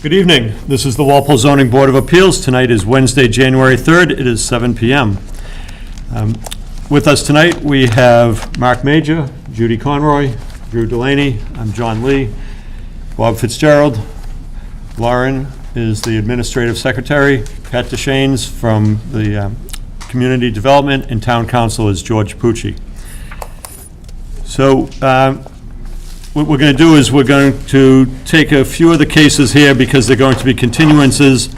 Good evening. This is the Walpole Zoning Board of Appeals. Tonight is Wednesday, January 3rd. It is 7 p.m. With us tonight, we have Mark Major, Judy Conroy, Drew Delaney, I'm John Lee, Bob Fitzgerald, Lauren is the Administrative Secretary, Pat DeShanes from the Community Development, and Town Council is George Pucci. So, what we're going to do is we're going to take a few of the cases here because they're going to be continuances.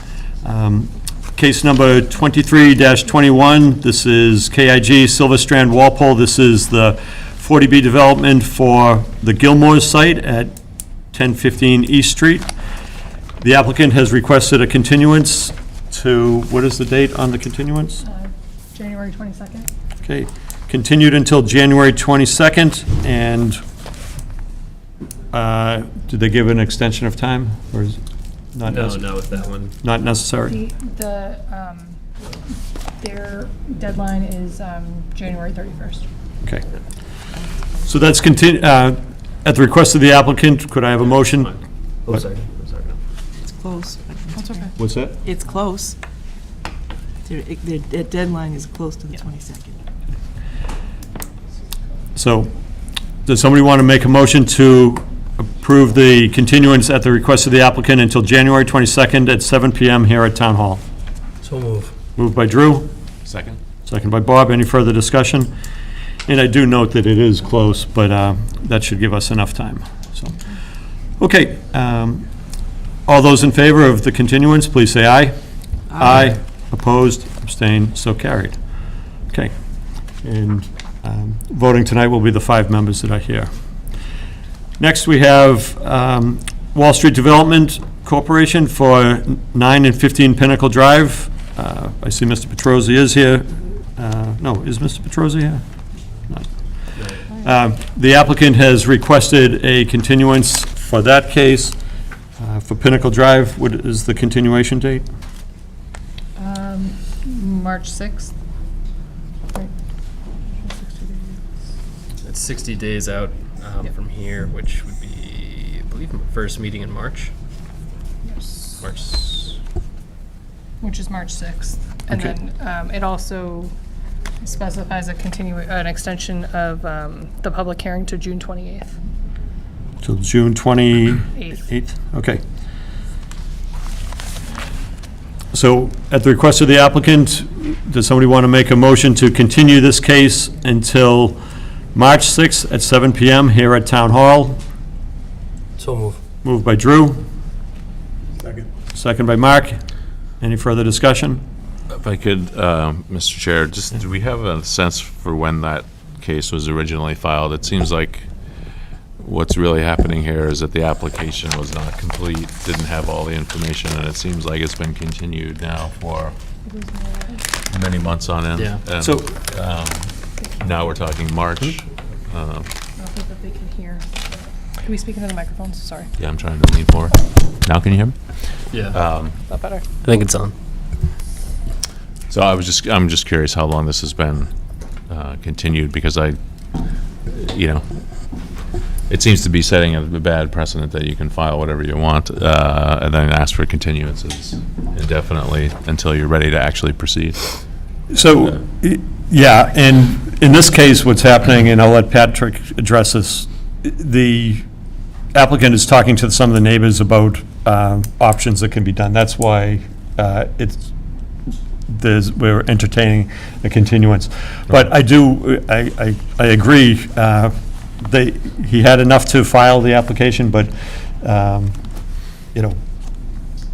Case number 23-21, this is KIG Silver Strand Walpole. This is the 40B development for the Gilmore's site at 1015 East Street. The applicant has requested a continuance to, what is the date on the continuance? January 22nd. Okay, continued until January 22nd, and did they give an extension of time, or is it not No, necessary? not with that one. Not necessary? Their deadline is January 31st. Okay. So that's at the request of the applicant, could I have a motion? Oh, sorry. I'm sorry. No. It's close. That's okay. What's that? It's close. Their deadline is close to the 22nd. So, does somebody want to make a motion to approve the continuance at the request of the applicant until January 22nd at 7 p.m. here at Town Hall? So move. Moved by Drew, Second. second by Bob. Any further discussion? And I do note that it is close, but that should give us enough time. So, okay. All those in favor of the continuance, please say aye. Aye. Opposed, abstained, so carried. Okay. And voting tonight will be the 5 members that are here. Next, we have Wall Street Development Corporation for 9 and 15 Pinnacle Drive. I see Mr. Petrosi is here. No, is Mr. Petrosi here? No. The applicant has requested a continuance for that case. For Pinnacle Drive, what is the continuation date? March 6th. Right. It's 60 days out from here, which would be, I believe, my first meeting in March. Yes. March. Which is March 6th. And Okay. then it also specifies an extension of the public hearing to June 28th. Till June 28th? Okay. So, at the request of the applicant, does somebody want to make a motion to continue this case until March 6th at 7 p.m. here at Town Hall? So move. Moved by Drew. Second. Second by Mark. Any further discussion? If I could, Mr. Chair, just, do we have a sense for when that case was originally filed? It seems like what's really happening here is that the application was not complete, didn't have all the information, and it seems like it's been continued now for many months on end. Yeah. And, So- now we're talking March. I don't think that they can hear. Can we speak into the microphones? Sorry. Yeah, I'm trying to lean forward. Now can you hear me? Yeah. That better? I think it's on. So I'm just curious how long this has been continued, because it seems to be setting a bad precedent that you can file whatever you want and then ask for continuances indefinitely until you're ready to actually proceed. So, yeah, and in this case, what's happening, and I'll let Patrick address this, the applicant is talking to some of the neighbors about options that can be done. That's why we're entertaining a continuance. But I agree, he had enough to file the application, but,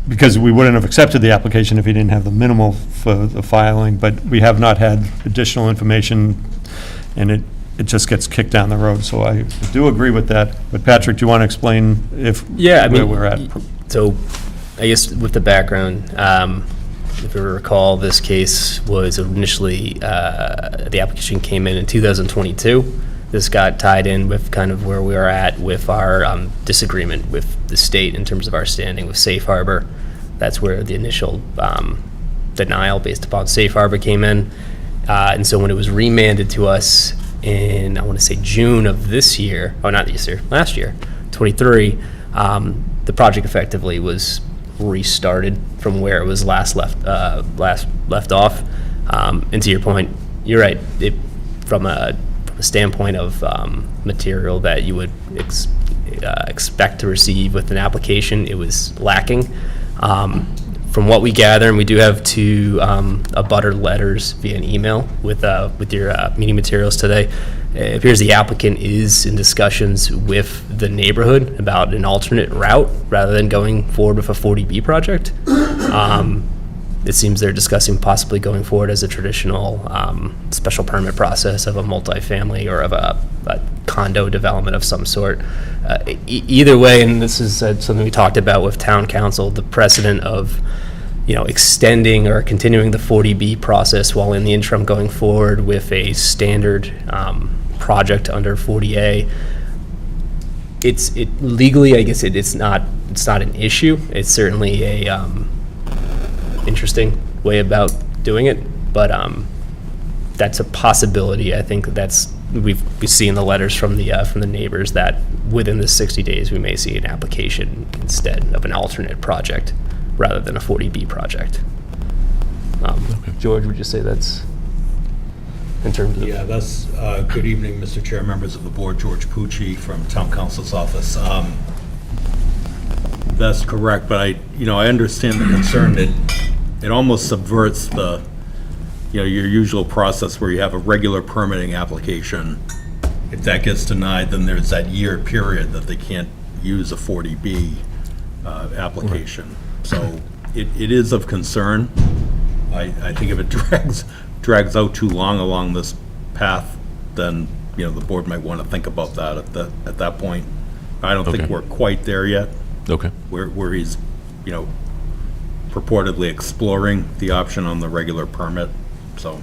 because we wouldn't have accepted the application if he didn't have the minimal for the filing, but we have not had additional information, and it just gets kicked down the road. So I do agree with that. But Patrick, do you want to explain where we're at? So, I guess with the background, if you recall, this case was initially, the application came in 2022. This got tied in with kind of where we are at with our disagreement with the state in terms of our standing with Safe Harbor. That's where the initial denial based upon Safe Harbor came in. And so when it was remanded to us in, I want to say June of this year, oh, not this year, last year, 23, the project effectively was restarted from where it was last left off. And to your point, you're right. From a standpoint of material that you would expect to receive with an application, it was lacking. From what we gather, and we do have two abutter letters via an email with your meeting materials today, it appears the applicant is in discussions with the neighborhood about an alternate route rather than going forward with a 40B project. It seems they're discussing possibly going forward as a traditional special permit process of a multifamily or of a condo development of some sort. Either way, and this is something we talked about with town council, the precedent of extending or continuing the 40B process while in the interim going forward with a standard project under 40A. Legally, I guess it's not an issue. It's certainly a interesting way about doing it, but that's a possibility. I think we see in the letters from the neighbors that within the 60 days we may see an application instead of an alternate project rather than a 40B project. George, would you say that's in terms of? Yeah, that's, good evening, Mr. Chair, members of the board, George Pucci from Town Council's office. That's correct, but I understand the concern that it almost subverts your usual process where you have a regular permitting application. If that gets denied, then there's that year period that they can't use a 40B application. So it is of concern. I think if it drags out too long along this path, then, the board might want to think about that at that point. I don't think Okay. we're quite there yet, Okay. where he's, purportedly exploring the option on the regular permit. So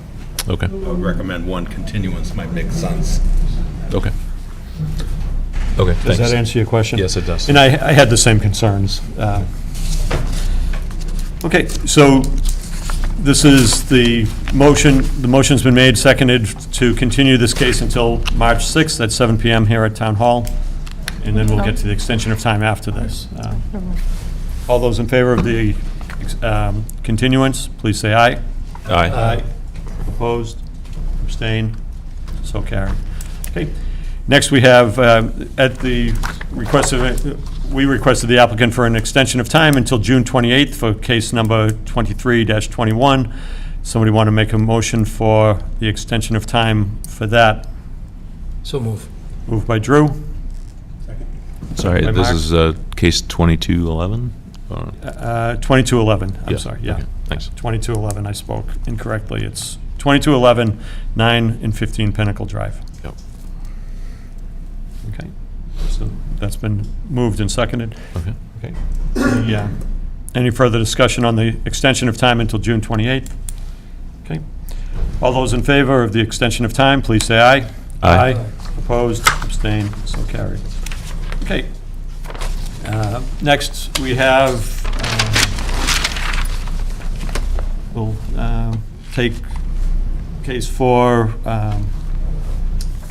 Okay. I would recommend one continuance might make sense. Okay. Okay, Does that thanks. answer your question? Yes, it does. And I had the same concerns. Okay, so this is the motion. The motion's been made, seconded to continue this case until March 6th at 7 PM here at Town Hall, and then we'll get to the extension of time after this. All those in favor of the continuance, please say aye. Aye. Opposed? Abstained? So carried. Okay. Next, we have, at the request of, we requested the applicant for an extension of time until June 28th for case number 23-21. Somebody want to make a motion for the extension of time for that? So move. Moved by Drew, Sorry, By this Mark. is case 2211? 2211, I'm Yes, sorry, yeah. okay, thanks. 2211, I spoke incorrectly. It's 2211, 9 and 15 Pinnacle Drive. Yep. Okay, so that's been moved and seconded. Okay. Okay. Yeah. Any further discussion on the extension of time until June 28th? Okay. All those in favor of the extension of time, please say aye. Aye. Opposed, abstained, so carried. Okay. Next, we have, we'll take case for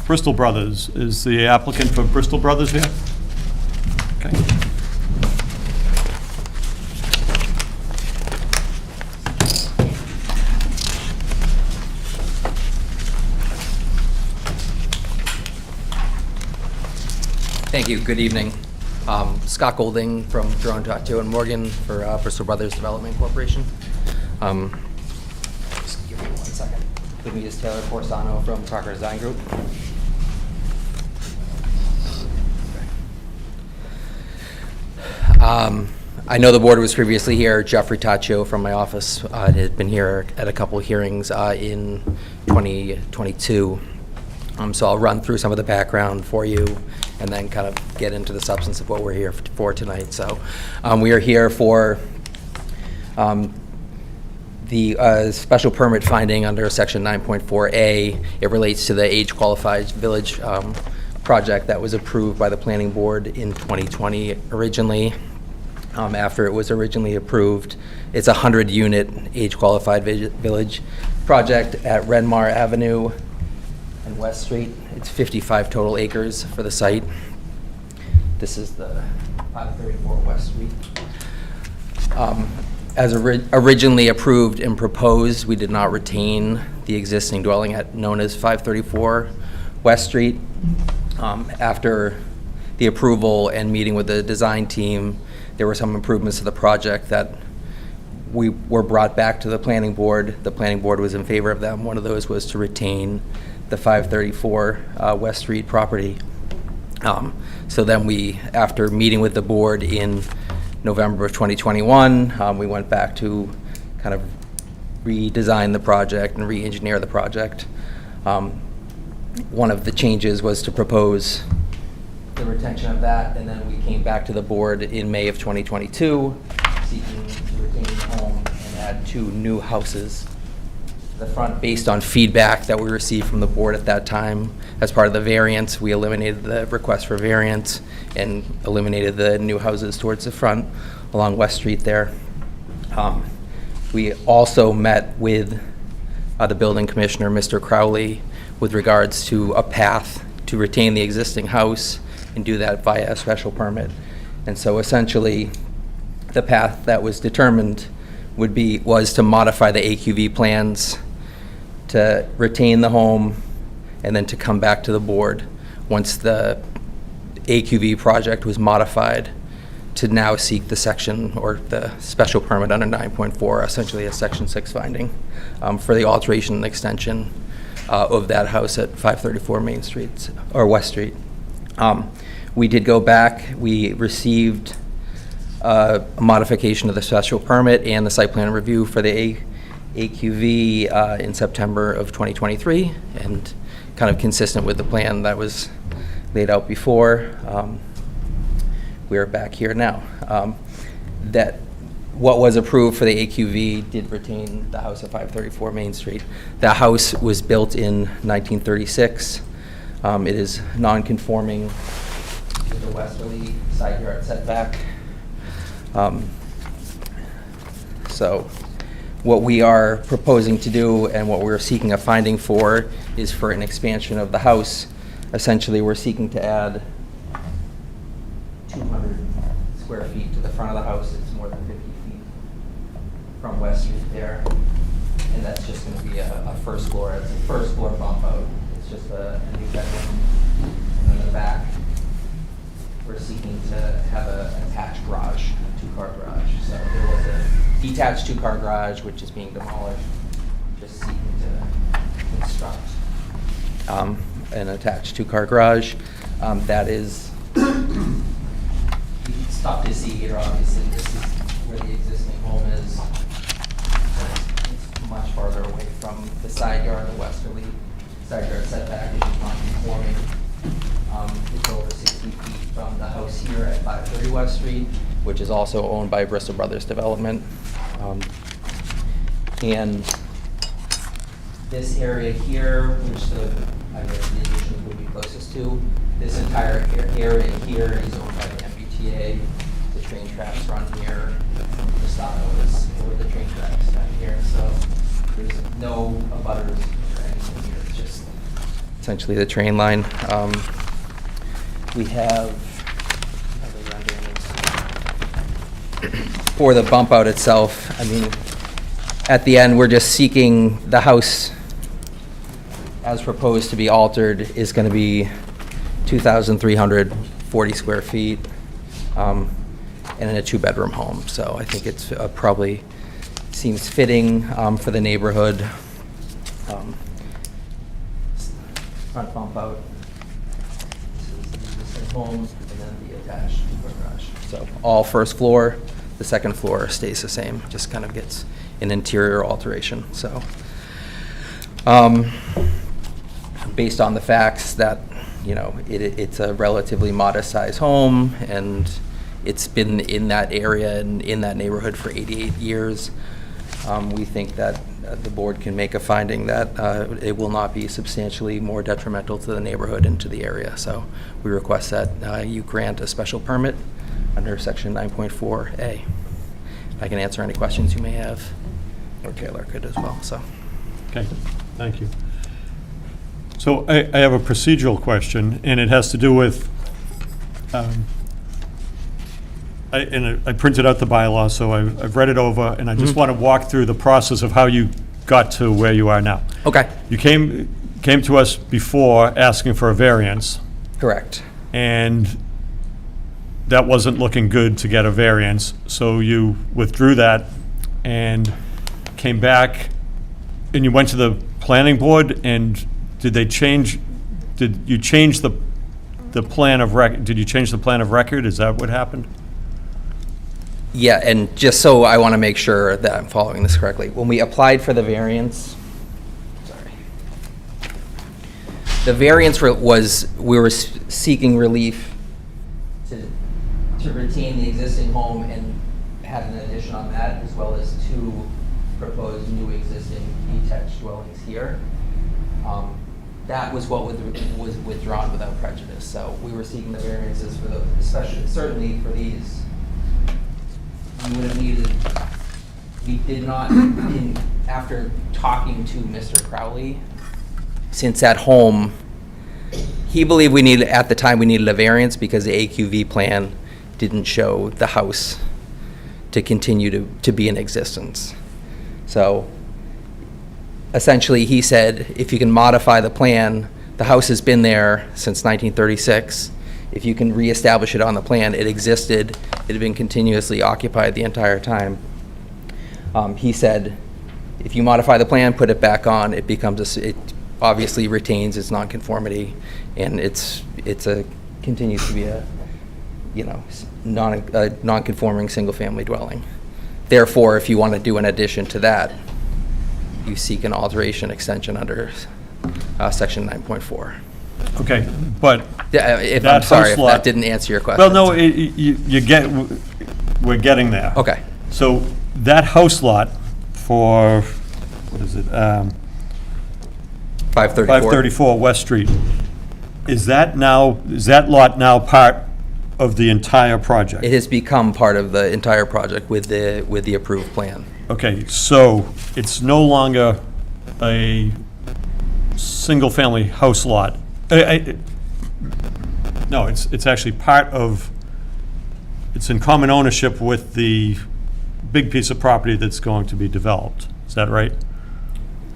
Bristol Brothers. Is the applicant for Bristol Brothers here? Okay. Thank you. Good evening. Scott Golding from Jerome Toccio and Morgan for Bristol Brothers Development Corporation. Just give me 1 second. With me is Taylor Corsano from Tucker Design Group. I know the board was previously here. Jeffrey Toccio from my office had been here at a couple of hearings in 2022. So I'll run through some of the background for you and then kind of get into the substance of what we're here for tonight. So we are here for the special permit finding under section 9.4A. It relates to the age-qualified village project that was approved by the planning board in 2020 originally. After it was originally approved, it's a 100-unit age-qualified village project at Renmar Avenue and West Street. It's 55 total acres for the site. This is the 534 West Street. As originally approved and proposed, we did not retain the existing dwelling known as 534 West Street. After the approval and meeting with the design team, there were some improvements to the project that we were brought back to the planning board. The planning board was in favor of them. One of those was to retain the 534 West Street property. So then we, after meeting with the board in November of 2021, we went back to kind of redesign the project and re-engineer the project. One of the changes was to propose the retention of that, and then we came back to the board in May of 2022, seeking to retain the home and add 2 new houses to the front based on feedback that we received from the board at that time. As part of the variance, we eliminated the request for variance and eliminated the new houses towards the front along West Street there. We also met with the building commissioner, Mr. Crowley, with regards to a path to retain the existing house and do that via a special permit. And so essentially, the path that was determined was to modify the AQV plans to retain the home and then to come back to the board once the AQV project was modified to now seek the section or the special permit under 9.4, essentially a section 6 finding for the alteration and extension of that house at 534 Main Street or West Street. We did go back. We received a modification of the special permit and the site plan review for the AQV in September of 2023, and kind of consistent with the plan that was laid out before. We are back here now. That what was approved for the AQV did retain the house at 534 Main Street. The house was built in 1936. It is non-conforming to the westerly side yard setback. So what we are proposing to do and what we're seeking a finding for is for an expansion of the house. Essentially, we're seeking to add 200 square feet to the front of the house. It's more than 50 feet from West Street there. And that's just going to be a first floor. It's a first floor bump out. It's just a new bedroom. And in the back, we're seeking to have an attached garage, a 2-car garage. So there was a detached 2-car garage, which is being demolished. Just seeking to construct an attached 2-car garage. That is, it's tough to see here, obviously. This is where the existing home is. It's much farther away from the side yard, the westerly side yard setback, which is non-conforming. It's over 60 feet from the house here at 530 West Street, which is also owned by Bristol Brothers Development. And this area here, which the addition would be closest to, this entire area here is owned by the MBTA. The train tracks run here. The stop is over the train tracks down here. So there's no abutters or anything here. It's just essentially the train line. We have for the bump out itself. I mean, at the end, we're just seeking the house as proposed to be altered is going to be 2,340 square feet and in a 2-bedroom home. So I think it's probably seems fitting for the neighborhood. Front bump out. This is the existing home and then the attached 2-car garage. So all first floor. The second floor stays the same. Just kind of gets an interior alteration. So based on the facts that, you know, it's a relatively modest size home and it's been in that area and in that neighborhood for 88 years, we think that the board can make a finding that it will not be substantially more detrimental to the neighborhood and to the area. So we request that you grant a special permit under section 9.4A. I can answer any questions you may have, or Taylor could as well, so. Okay, thank you. So I have a procedural question, and it has to do with I printed out the bylaw, so I've read it over, and I just want to walk through the process of how you got to where you are now. Okay, You came to us before asking for a variance, correct. and that wasn't looking good to get a variance, so you withdrew that and came back, and you went to the planning board, and did you change the plan of did you change the plan of record? Is that what happened? Yeah, and just so I want to make sure that I'm following this correctly, when we applied for the variance, sorry, the variance was, we were seeking relief to retain the existing home and have an addition on that, as well as 2 proposed new existing detached dwellings here. That was what was withdrawn without prejudice, so we were seeking the variances for those, especially, certainly for these. We would have needed, we did not, after talking to Mr. Crowley, since at home, he believed at the time we needed a variance because the AQV plan didn't show the house to continue to be in existence. So essentially, he said, if you can modify the plan, the house has been there since 1936. If you can reestablish it on the plan, it existed, it had been continuously occupied the entire time. He said, if you modify the plan, put it back on, it becomes it obviously retains its nonconformity, and continues to be a non-conforming single-family dwelling. Therefore, if you want to do an addition to that, you seek an alteration extension under section 9.4. Okay, but, I'm That sorry house if lot- that didn't answer your question. well, no, we're getting there. Okay, So that house lot for, what is it, 534. 534 West Street, is that lot now part of the entire project? It has become part of the entire project with the approved plan. Okay, so it's no longer a single-family house lot. No, it's actually part of, it's in common ownership with the big piece of property that's going to be developed. Is that right?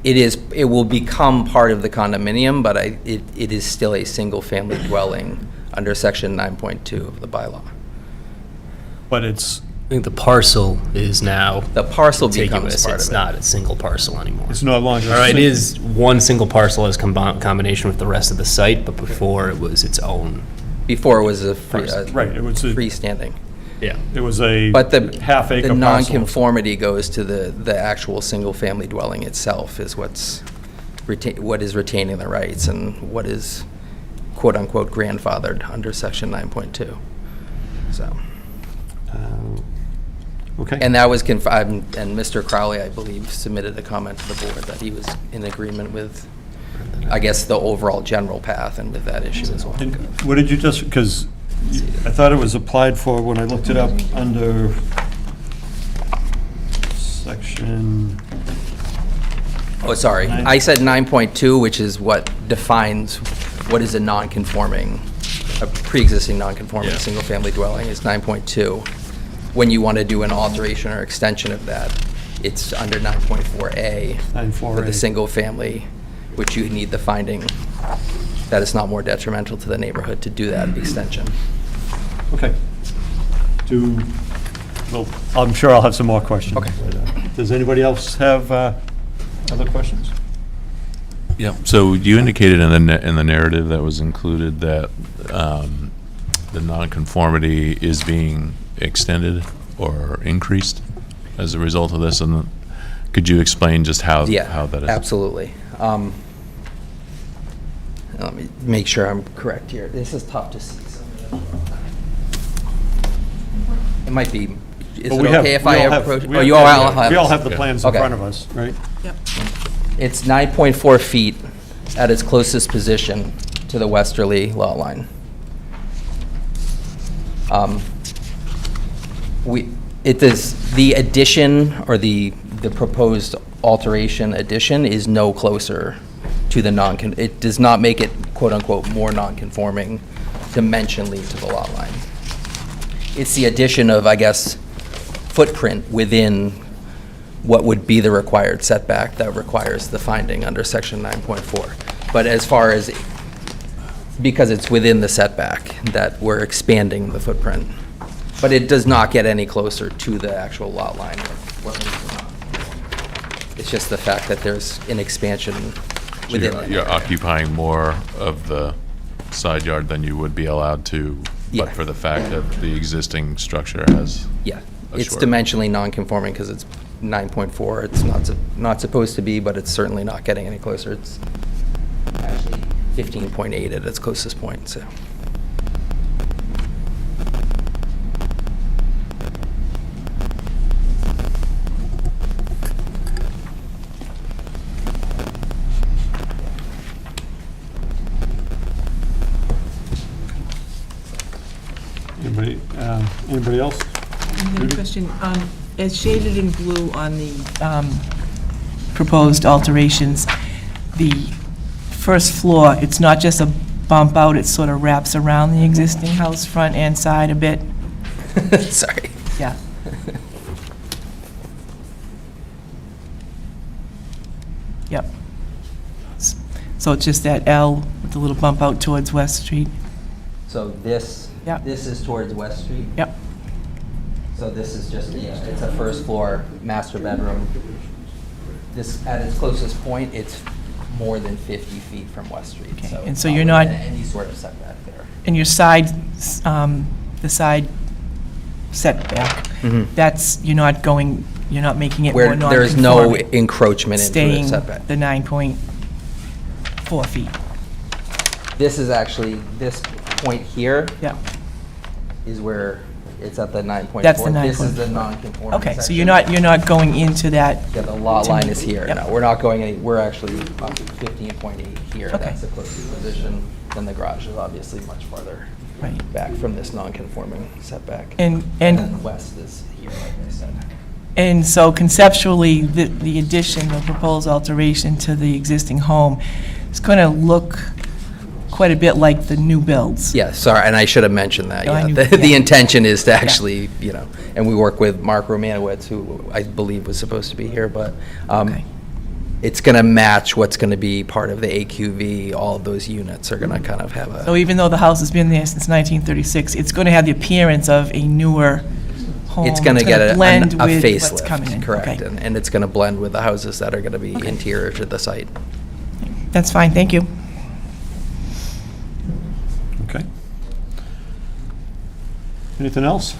It will become part of the condominium, but it is still a single-family dwelling under section 9.2 of the bylaw. But it's, I think the parcel is now The parcel becomes contiguous. part It's of it. not a single parcel anymore. it's no longer. All right, it is one single parcel as combination with the rest of the site, but before it was its own. Before it was a Right, it was freestanding. Yeah. It was a But the half-acre parcel. nonconformity goes to the actual single-family dwelling itself is what is retaining the rights and what is quote-unquote grandfathered under section 9.2. So, Okay. and that was and Mr. Crowley, I believe, submitted a comment to the board that he was in agreement with, I guess, the overall general path and with that issue as well. And what did you just, because I thought it was applied for when I looked it up under section, Oh, sorry. I said 9.2, which is what defines what is a non-conforming, a pre-existing non-conforming Yeah. single-family dwelling is 9.2. When you want to do an alteration or extension of that, it's under 9.4A for 9.4A. the single-family, which you need the finding that it's not more detrimental to the neighborhood to do that extension. okay. Well, I'm sure I'll have some more questions. Okay. Does anybody else have other questions? Yeah, so you indicated in the narrative that was included that the nonconformity is being extended or increased as a result of this, and could you explain just how that is? Absolutely. Let me make sure I'm correct here. This is tough to see. It might be, is Well, it we have- okay if we I all have- approach? we Oh, have- you all have. We all have the plans in Okay. front of us, right? It's 9.4 feet at its closest position to the westerly lot line. The addition or the proposed alteration addition is no closer to the it does not make it quote-unquote more non-conforming dimensionally to the lot line. it's the addition of, I guess, footprint within what would be the required setback that requires the finding under section 9.4. But as far as, because it's within the setback, that we're expanding the footprint. But it does not get any closer to the actual lot line. It's just the fact that there's an expansion So within you're it. you're occupying more of the side yard than you would be allowed to, Yeah. but for the fact that the existing structure has. Yeah, a it's short- dimensionally non-conforming because it's 9.4. It's not supposed to be, but it's certainly not getting any closer. It's actually 15.8 at its closest point, so. Anybody else? Another question, as shaded in blue on the proposed alterations, the first floor, it's not just a bump out, it sort of wraps around the existing house, front and side a bit? Sorry. Yeah. Yep. So it's just that L with the little bump out towards West Street? So this, Yep. this is towards West Street. Yep. So this is just, it's a first floor master bedroom. This, at its closest point, it's more than 50 feet from West Street. Okay, So and it's so you're not- within any sort of setback there. And your side, the side setback, that's, you're not going, you're not making it more Where there is no non-conforming, encroachment into the staying setback. the 9.4 feet. This is actually, this point here Yeah. is where it's at the 9.4. That's the This is 9.4. the non-conforming Okay, so section. you're not going into that, Yeah, the lot line is here. Yep. No, we're not going any, we're actually up 15.8 here. Okay. That's the closest position. Then the garage is obviously much farther right. back from this non-conforming setback. And, then and, west is here, like I said. and so conceptually, the addition, the proposed alteration to the existing home is going to look quite a bit like the new builds. Yeah, sorry, and I should have mentioned that, No, I yeah. knew- The yeah. intention is to actually, and we work with Mark Romanowitz, who I believe was supposed to be here, but Okay. it's going to match what's going to be part of the AQV. All of those units are going to kind of have So a, even though the house has been there since 1936, it's going to have the appearance of a newer home. it's going to get a blend with facelift. what's coming in. Correct, Okay. and it's going to blend with the houses that are going to be interior to the site. That's fine, thank you. Okay. Anything else?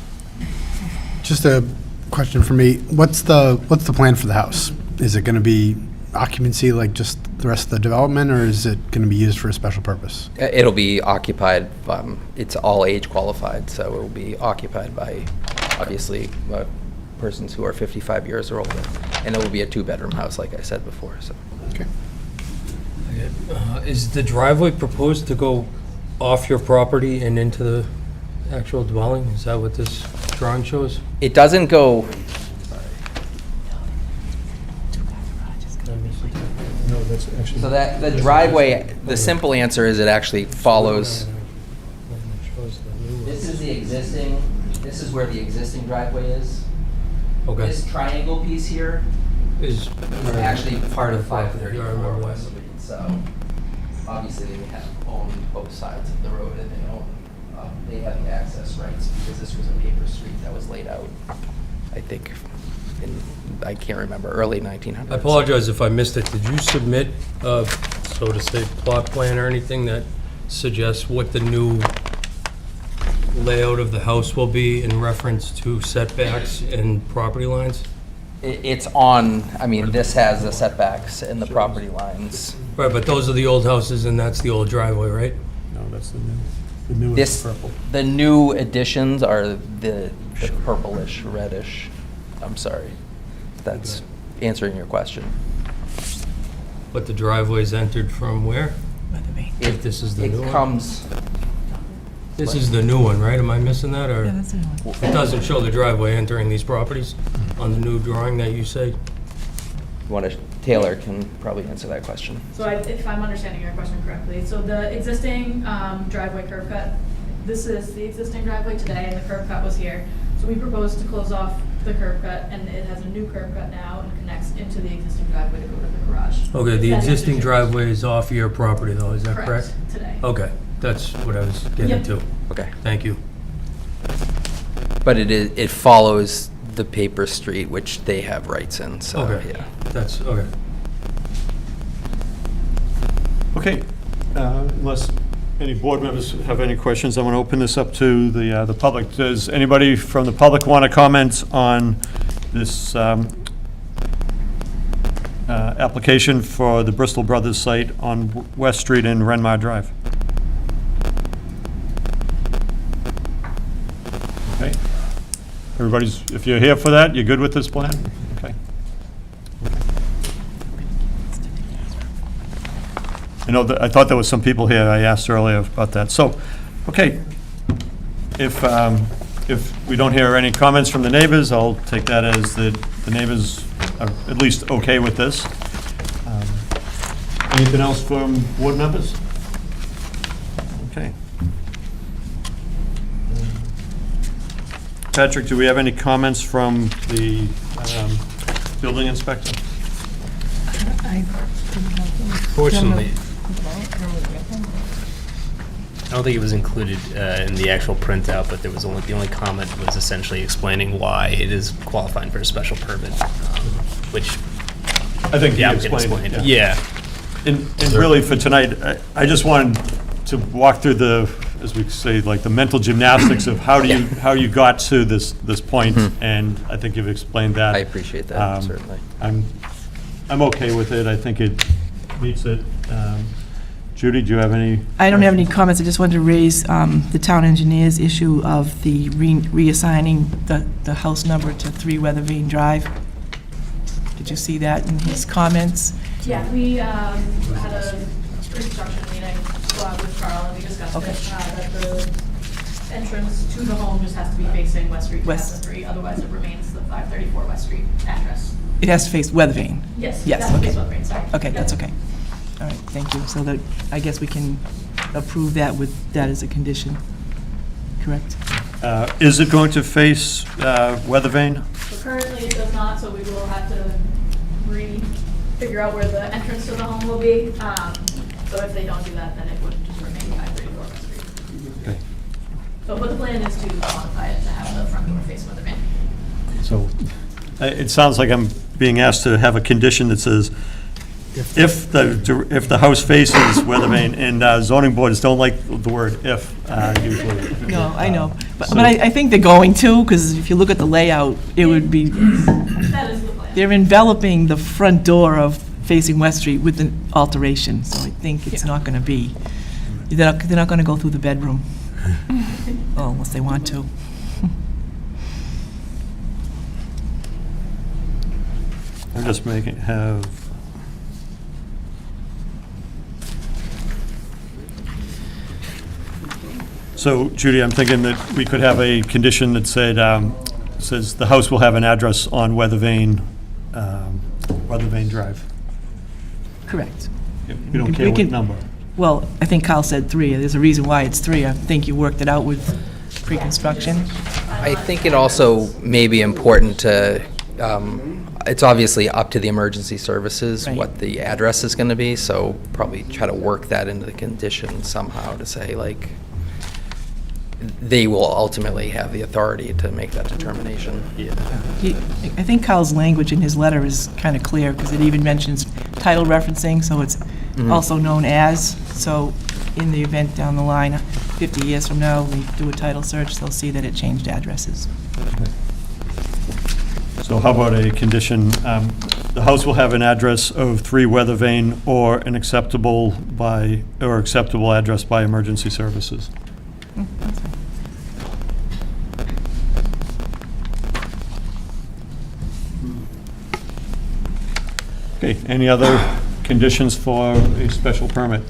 Just a question for me. What's the plan for the house? Is it going to be occupancy like just the rest of the development, or is it going to be used for a special purpose? It'll be occupied, it's all age qualified, so it will be occupied by, obviously, persons who are 55 years or older. And it will be a two-bedroom house, like I said before, so. Okay. Is the driveway proposed to go off your property and into the actual dwelling? Is that what this drawing shows? It doesn't go, No, that's actually. so that, the driveway, the simple answer is it actually follows. This is the existing, this is where the existing driveway is. Okay. This triangle piece here Is is actually part of Yeah, I 534 remember West that. Street, so obviously they have owned both sides of the road and they have the access rights because this was a paper street that was laid out, I think, in, I can't remember, early 1900s. I apologize if I missed it. Did you submit, so to say, plot plan or anything that suggests what the new layout of the house will be in reference to setbacks and property lines? It's on, I mean, this has the setbacks and the property lines. Right, but those are the old houses and that's the old driveway, right? No, that's the new. The new This, the new additions are the purplish, reddish, I'm sorry. That's answering your question. But the driveway's entered from where? If this is the It new one? comes, This is the new one, right? Am I missing that, or? Yeah, that's the one. It doesn't show the driveway entering these properties on the new drawing that you say? Taylor can probably answer that question. So if I'm understanding your question correctly, so the existing driveway curb cut this is the existing driveway today, and the curb cut was here. So we proposed to close off the curb cut, and it has a new curb cut now and connects into the existing driveway to go to the garage. Okay, the That existing interchange. driveway is off your property though, is that correct? Today. Okay, that's what I was getting Yep. to. Okay. Thank you. But it follows the paper street, which they have rights in, so, Okay. yeah. That's, okay. Okay, unless any board members have any questions, I want to open this up to the public. Does anybody from the public want to comment on this application for the Bristol Brothers site on West Street and Renmar Drive? Okay. Everybody's, if you're here for that, you're good with this plan? Okay. I know that, I thought there was some people here, I asked earlier about that. So, okay, if we don't hear any comments from the neighbors, I'll take that as the neighbors are at least okay with this. Anything else from board members? Okay. Patrick, do we have any comments from the building inspector? Fortunately, I don't think it was included in the actual printout, but there was the only comment was essentially explaining why it is qualifying for a special permit, which I think the you applicant explained explained. it. Yeah. And really for tonight, I just wanted to walk through the, as we say, like the mental gymnastics of how you got to this point, and I think you've explained that. I appreciate that, certainly. I'm okay with it. I think it meets it. Judy, do you have any? I don't have any comments. I just wanted to raise the town engineer's issue of the reassigning the house number to 3 Weather Vane Drive. Did you see that in his comments? Yeah, we had a pre-construction meeting with Carl, and we discussed Okay. that the entrance to the home just has to be facing West Street West. 2003, otherwise it remains the 534 West Street address. It has to face Weather Vane. Yes. Yes, that's okay. what Rain, sorry. Okay, Yep. that's okay. All right, thank you. So that, I guess we can approve that with that as a condition, correct? Is it going to face weather vane? So currently it does not, so we will have to figure out where the entrance to the home will be. So if they don't do that, then it would just remain 534 West Street. Okay. But the plan is to modify it to have the front door face Weather Vane. So it sounds like I'm being asked to have a condition that says, if the house faces weather vane, and zoning boards don't like the word "if" usually. No, I know. But I think they're going to, because if you look at the layout, it would be, That is the plan. they're enveloping the front door of facing West Street with an alteration, so I think it's not going to be, they're not going to go through the bedroom. Oh, unless they want to. I'm just have. So Judy, I'm thinking that we could have a condition that says the house will have an address on Weather Vane Drive. Correct. We don't care We what can- number. Well, I think Kyle said 3. There's a reason why it's 3. I think you worked it out with pre-construction. I think it also may be important to, it's obviously up to the emergency services Right. what the address is going to be, so probably try to work that into the condition somehow to say, like, they will ultimately have the authority to make that determination. I think Kyle's language in his letter is kind of clear, because it even mentions title referencing, so it's also known as. So in the event down the line, 50 years from now, we do a title search, they'll see that it changed addresses. So how about a condition, the house will have an address of 3 Weather Vane or an acceptable address by emergency services. Okay, any other conditions for a special permit?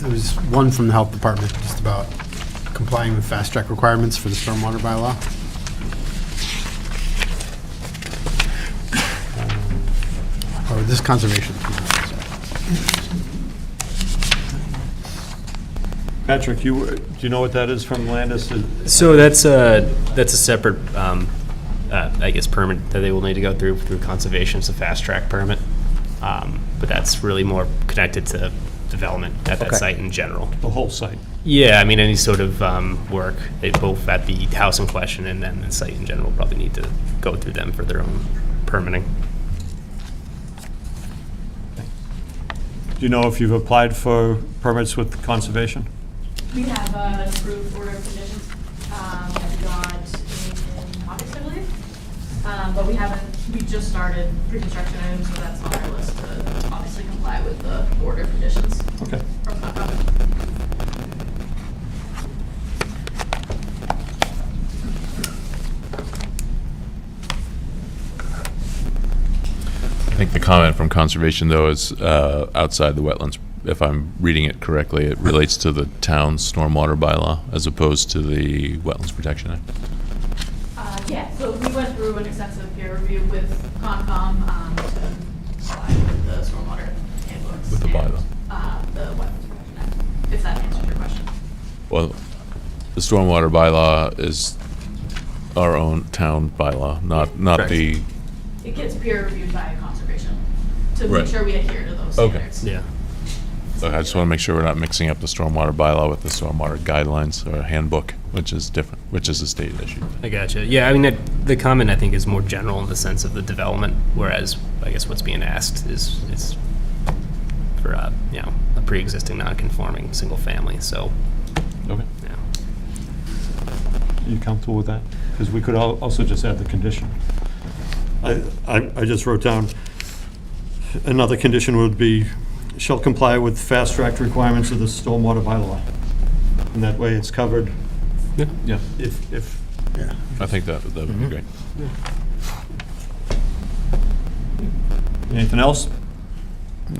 There was one from the health department, just about complying with fast track requirements for the stormwater bylaw. Or this conservation. Patrick, do you know what that is from Landis? So that's a separate, I guess, permit that they will need to go through conservation. It's a fast-track permit. But that's really more connected to development at that Okay. site in general. The whole site? Yeah, I mean, any sort of work, they both at the house in question and then the site in general probably need to go through them for their own permitting. Do you know if you've applied for permits with conservation? We have an approved order of conditions, that we got in August, I believe. But we just started pre-construction items, so that's on our list to obviously comply with the order of conditions Okay. from Concom. I think the comment from conservation, though, is outside the wetlands. If I'm reading it correctly, it relates to the town's stormwater bylaw as opposed to the Wetlands Protection Act. Yeah, so we went through an extensive peer review with Concom to comply with the stormwater handbooks. With the and, bylaw. the Wetlands Protection Act, if that answers your question. Well, the stormwater bylaw is our own town bylaw, not the, It gets peer reviewed by conservation to Right. make sure we adhere to those Okay. standards. Yeah. I just want to make sure we're not mixing up the stormwater bylaw with the stormwater guidelines or handbook, which is different, which is a state issue. I gotcha. Yeah, I mean, the comment, I think, is more general in the sense of the development, whereas I guess what's being asked is for, a pre-existing non-conforming single family, so, Okay. yeah. Are you comfortable with that? Because we could also just add the condition. I just wrote down, another condition would be, shall comply with fast-track requirements of the stormwater bylaw. And that way it's covered. Yeah. If, I think that would be great. anything else?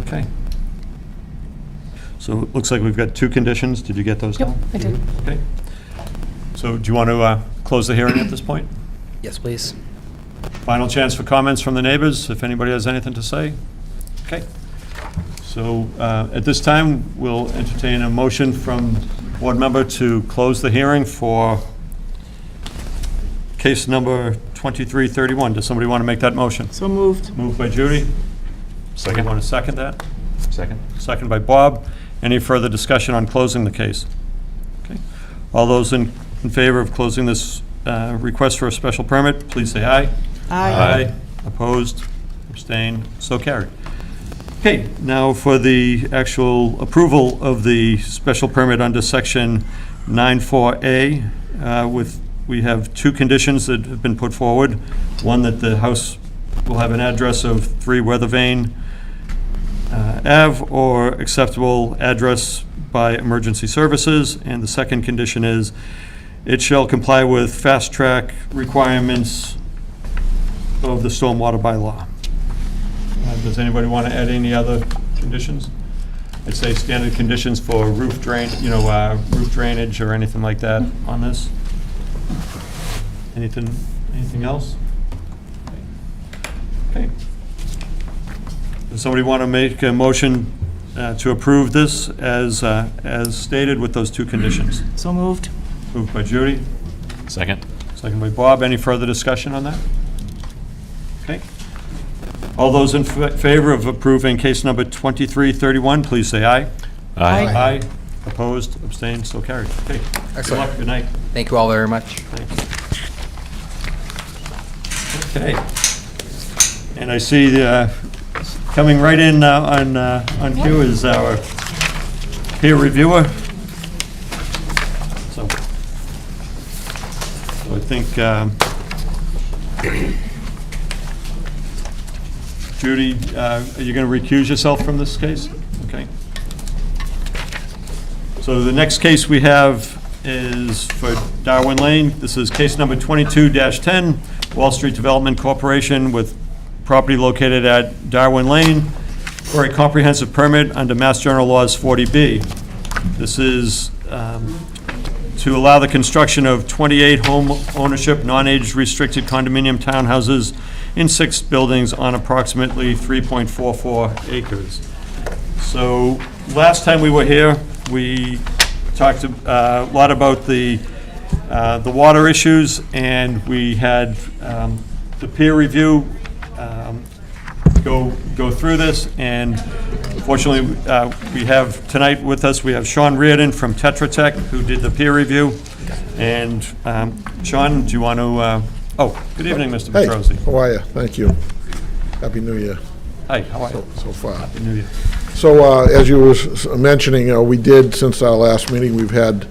Okay. So it looks like we've got two conditions. Did you get those Yep, down? I did. Okay. So do you want to close the hearing at this point? Yes, please. Final chance for comments from the neighbors, if anybody has anything to say? Okay. So at this time, we'll entertain a motion from board member to close the hearing for case number 2331. Does somebody want to make that motion? So moved. Moved by Judy. Second. Want to second that? Second. Second by Bob. Any further discussion on closing the case? Okay. All those in favor of closing this request for a special permit, please say aye. Aye. Opposed? Abstained? So carried. Okay, now for the actual approval of the special permit under section 94A, we have two conditions that have been put forward. One, that the house will have an address of 3 Weathervane Ave or acceptable address by emergency services. And the second condition is, it shall comply with fast-track requirements of the stormwater bylaw. Does anybody want to add any other conditions? I'd say standard conditions for roof drainage or anything like that on this. Anything else? Okay. Does somebody want to make a motion to approve this as stated with those two conditions? So moved. Moved by Judy, Second. second by Bob. Any further discussion on that? Okay. All those in favor of approving case number 2331, please say aye. Aye. Aye. Opposed, abstained, so carried. Okay. Good Excellent. luck, good night. Thank you all very much. Okay. And I see coming right in now on cue is our peer reviewer. So I think Judy, are you going to recuse yourself from this case? Okay. So the next case we have is for Darwin Lane. This is case number 22-10, Wall Street Development Corporation with property located at Darwin Lane for a comprehensive permit under Mass General Laws 40B. This is to allow the construction of 28 home ownership, non-age restricted condominium townhouses in 6 buildings on approximately 3.44 acres. So last time we were here, we talked a lot about the water issues, and we had the peer review go through this, and fortunately, we have tonight with us, we have Sean Reardon from Tetra Tech, who did the peer review. And Sean, do you want to, good evening, Mr. Hey, Petrosi. how are you? Thank you. Happy New Year Hi, how are you? so far. Happy New Year. So, as you were mentioning, we did, since our last meeting, we've had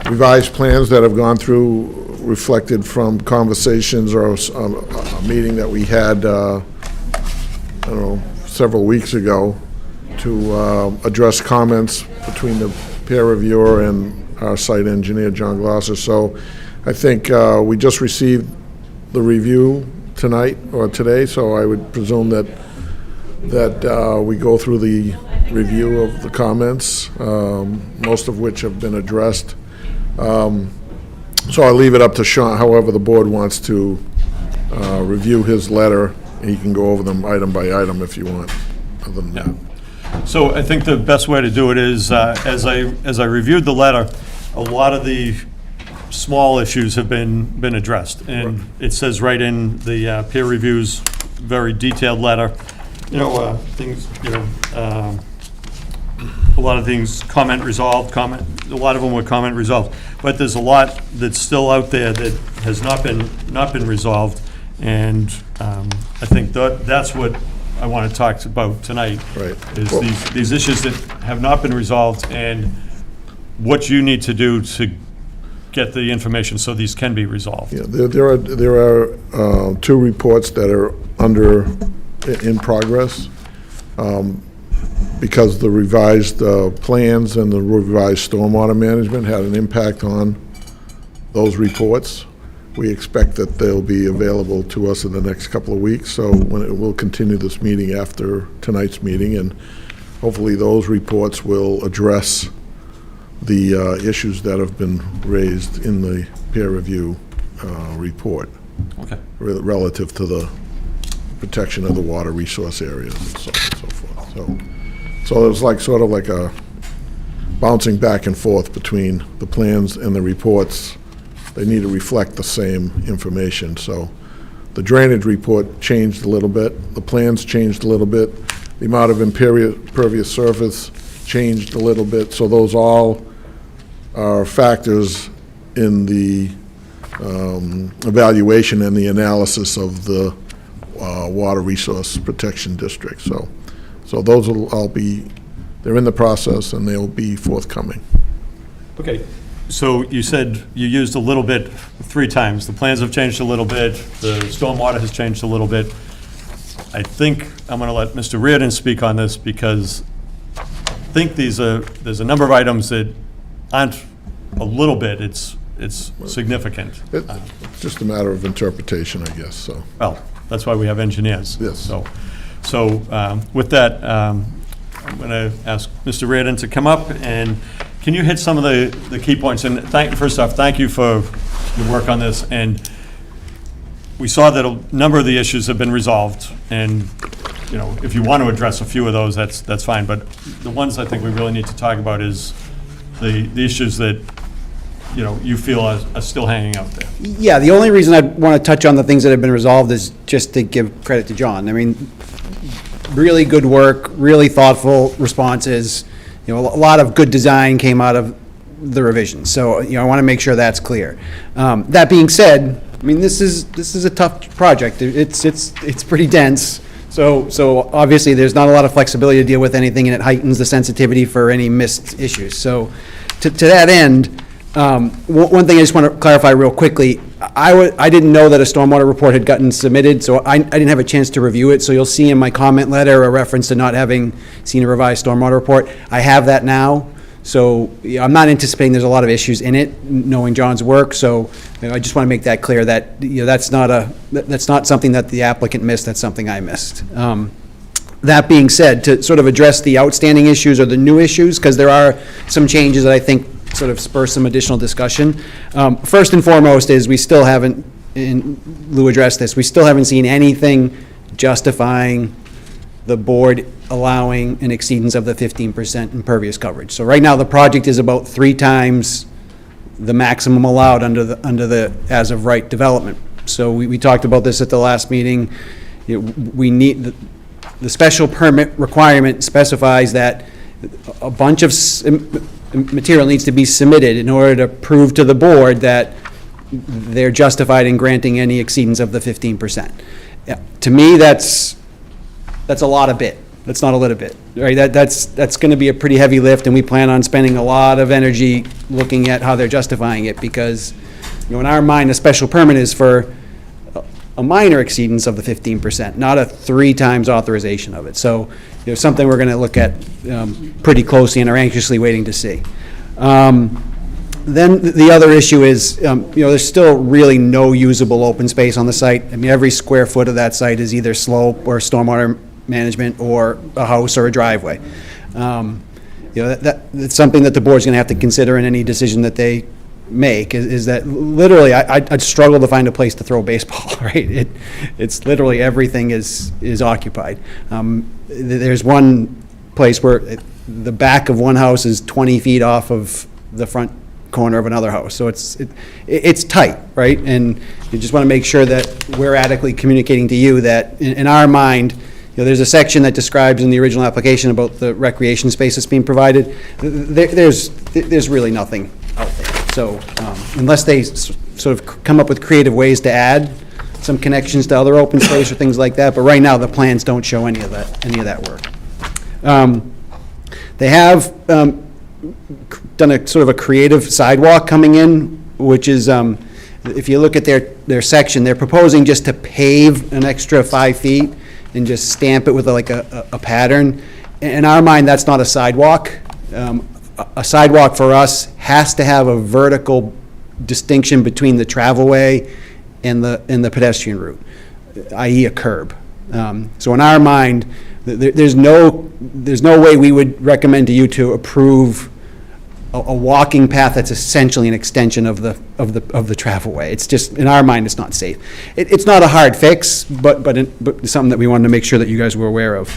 revised plans that have gone through, reflected from conversations or a meeting that we had, I don't know, several weeks ago to address comments between the peer reviewer and our site engineer, John Glosser. So I think we just received the review tonight or today, so I would presume that we go through the review of the comments, most of which have been addressed. So I'll leave it up to Sean, however the board wants to review his letter. He can go over them item by item if you want, other than that. So I think the best way to do it is, as I reviewed the letter, a lot of the small issues have been addressed. And it says right in the peer review's very detailed letter, things, a lot of things, comment resolved, a lot of them were comment resolved. But there's a lot that's still out there that has not been resolved. And I think that's what I want to talk about tonight. Right. Is these issues that have not been resolved and what you need to do to get the information so these can be resolved. Yeah, there are two reports that are in progress. Because the revised plans and the revised stormwater management had an impact on those reports. We expect that they'll be available to us in the next couple of weeks, so we'll continue this meeting after tonight's meeting, and hopefully those reports will address the issues that have been raised in the peer review report. Okay. Relative to the protection of the water resource areas and so on and so forth. So it's sort of like a bouncing back and forth between the plans and the reports. They need to reflect the same information. So the drainage report changed a little bit, the plans changed a little bit, the amount of impervious surface changed a little bit. So those all are factors in the evaluation and the analysis of the Water Resource Protection District. So those will all be, they're in the process and they'll be forthcoming. Okay, so you said you used a little bit 3 times. The plans have changed a little bit, the stormwater has changed a little bit. I think I'm going to let Mr. Reardon speak on this because I think there's a number of items that aren't a little bit, it's significant. It's just a matter of interpretation, I guess, so. Well, that's why we have engineers. Yes. So with that, I'm going to ask Mr. Reardon to come up, and can you hit some of the key points? And first off, thank you for your work on this. And we saw that a number of the issues have been resolved, and if you want to address a few of those, that's fine. But the ones I think we really need to talk about is the issues that you feel are still hanging out there. Yeah, the only reason I want to touch on the things that have been resolved is just to give credit to John. I mean, really good work, really thoughtful responses. A lot of good design came out of the revisions. So, I want to make sure that's clear. That being said, I mean, this is a tough project. It's pretty dense. So obviously, there's not a lot of flexibility to deal with anything, and it heightens the sensitivity for any missed issues. So, to that end. One thing I just want to clarify real quickly, I didn't know that a stormwater report had gotten submitted, so I didn't have a chance to review it, so you'll see in my comment letter a reference to not having seen a revised stormwater report. I have that now, so I'm not anticipating there's a lot of issues in it, knowing John's work, so I just want to make that clear that that's not something that the applicant missed, that's something I missed. That being said, to sort of address the outstanding issues or the new issues, because there are some changes that I think sort of spur some additional discussion. First and foremost is we still haven't, and Lou addressed this, we still haven't seen anything justifying the board allowing an exceedance of the 15% impervious coverage. So right now, the project is about 3 times the maximum allowed under the as-of-right development. So we talked about this at the last meeting. We need, the special permit requirement specifies that a bunch of material needs to be submitted in order to prove to the board that they're justified in granting any exceedance of the 15%. To me, that's a lot of bit. That's not a little bit, right? That's going to be a pretty heavy lift, and we plan on spending a lot of energy looking at how they're justifying it, because, in our mind, a special permit is for a minor exceedance of the 15%, not a 3 times authorization of it. So, something we're going to look at pretty closely and are anxiously waiting to see. Then the other issue is, there's still really no usable open space on the site. I mean, every square foot of that site is either slope or stormwater management or a house or a driveway. That's something that the board's going to have to consider in any decision that they make, is that literally I'd struggle to find a place to throw a baseball, right? It's literally everything is occupied. There's one place where the back of one house is 20 feet off of the front corner of another house. So it's tight, right? And you just want to make sure that we're adequately communicating to you that in our mind, there's a section that describes in the original application about the recreation space that's being provided. There's really nothing out there. So unless they sort of come up with creative ways to add some connections to other open space or things like that, but right now the plans don't show any of that work. They have done a sort of a creative sidewalk coming in, which is, if you look at their section, they're proposing just to pave an extra 5 feet and just stamp it with like a pattern. In our mind, that's not a sidewalk. A sidewalk for us has to have a vertical distinction between the travelway and the pedestrian route, i.e. a curb. So in our mind, there's no way we would recommend to you to approve a walking path that's essentially an extension of the travelway. It's just, in our mind, it's not safe. It's not a hard fix, but something that we wanted to make sure that you guys were aware of.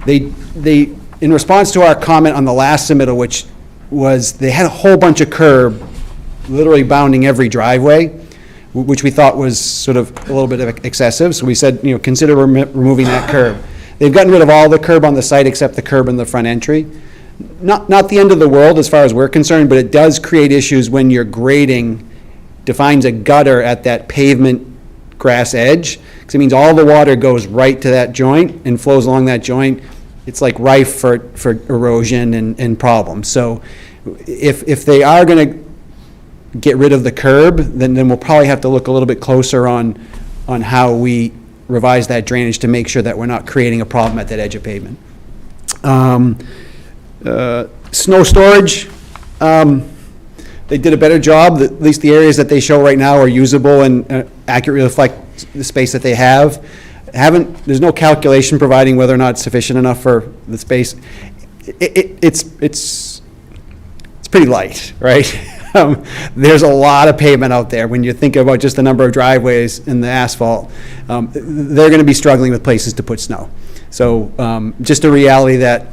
They in response to our comment on the last submittal, which was they had a whole bunch of curb literally bounding every driveway, which we thought was sort of a little bit excessive. So we said, consider removing that curb. They've gotten rid of all the curb on the site except the curb in the front entry. Not the end of the world as far as we're concerned, but it does create issues when your grading defines a gutter at that pavement grass edge, because it means all the water goes right to that joint and flows along that joint. It's like rife for erosion and problems. So if they are going to get rid of the curb, then we'll probably have to look a little bit closer on how we revise that drainage to make sure that we're not creating a problem at that edge of pavement. Snow storage, they did a better job. At least the areas that they show right now are usable and accurately reflect the space that they have. There's no calculation providing whether or not it's sufficient enough for the space. It's pretty light, right? There's a lot of pavement out there. When you think about just the number of driveways and the asphalt, they're going to be struggling with places to put snow. So just a reality that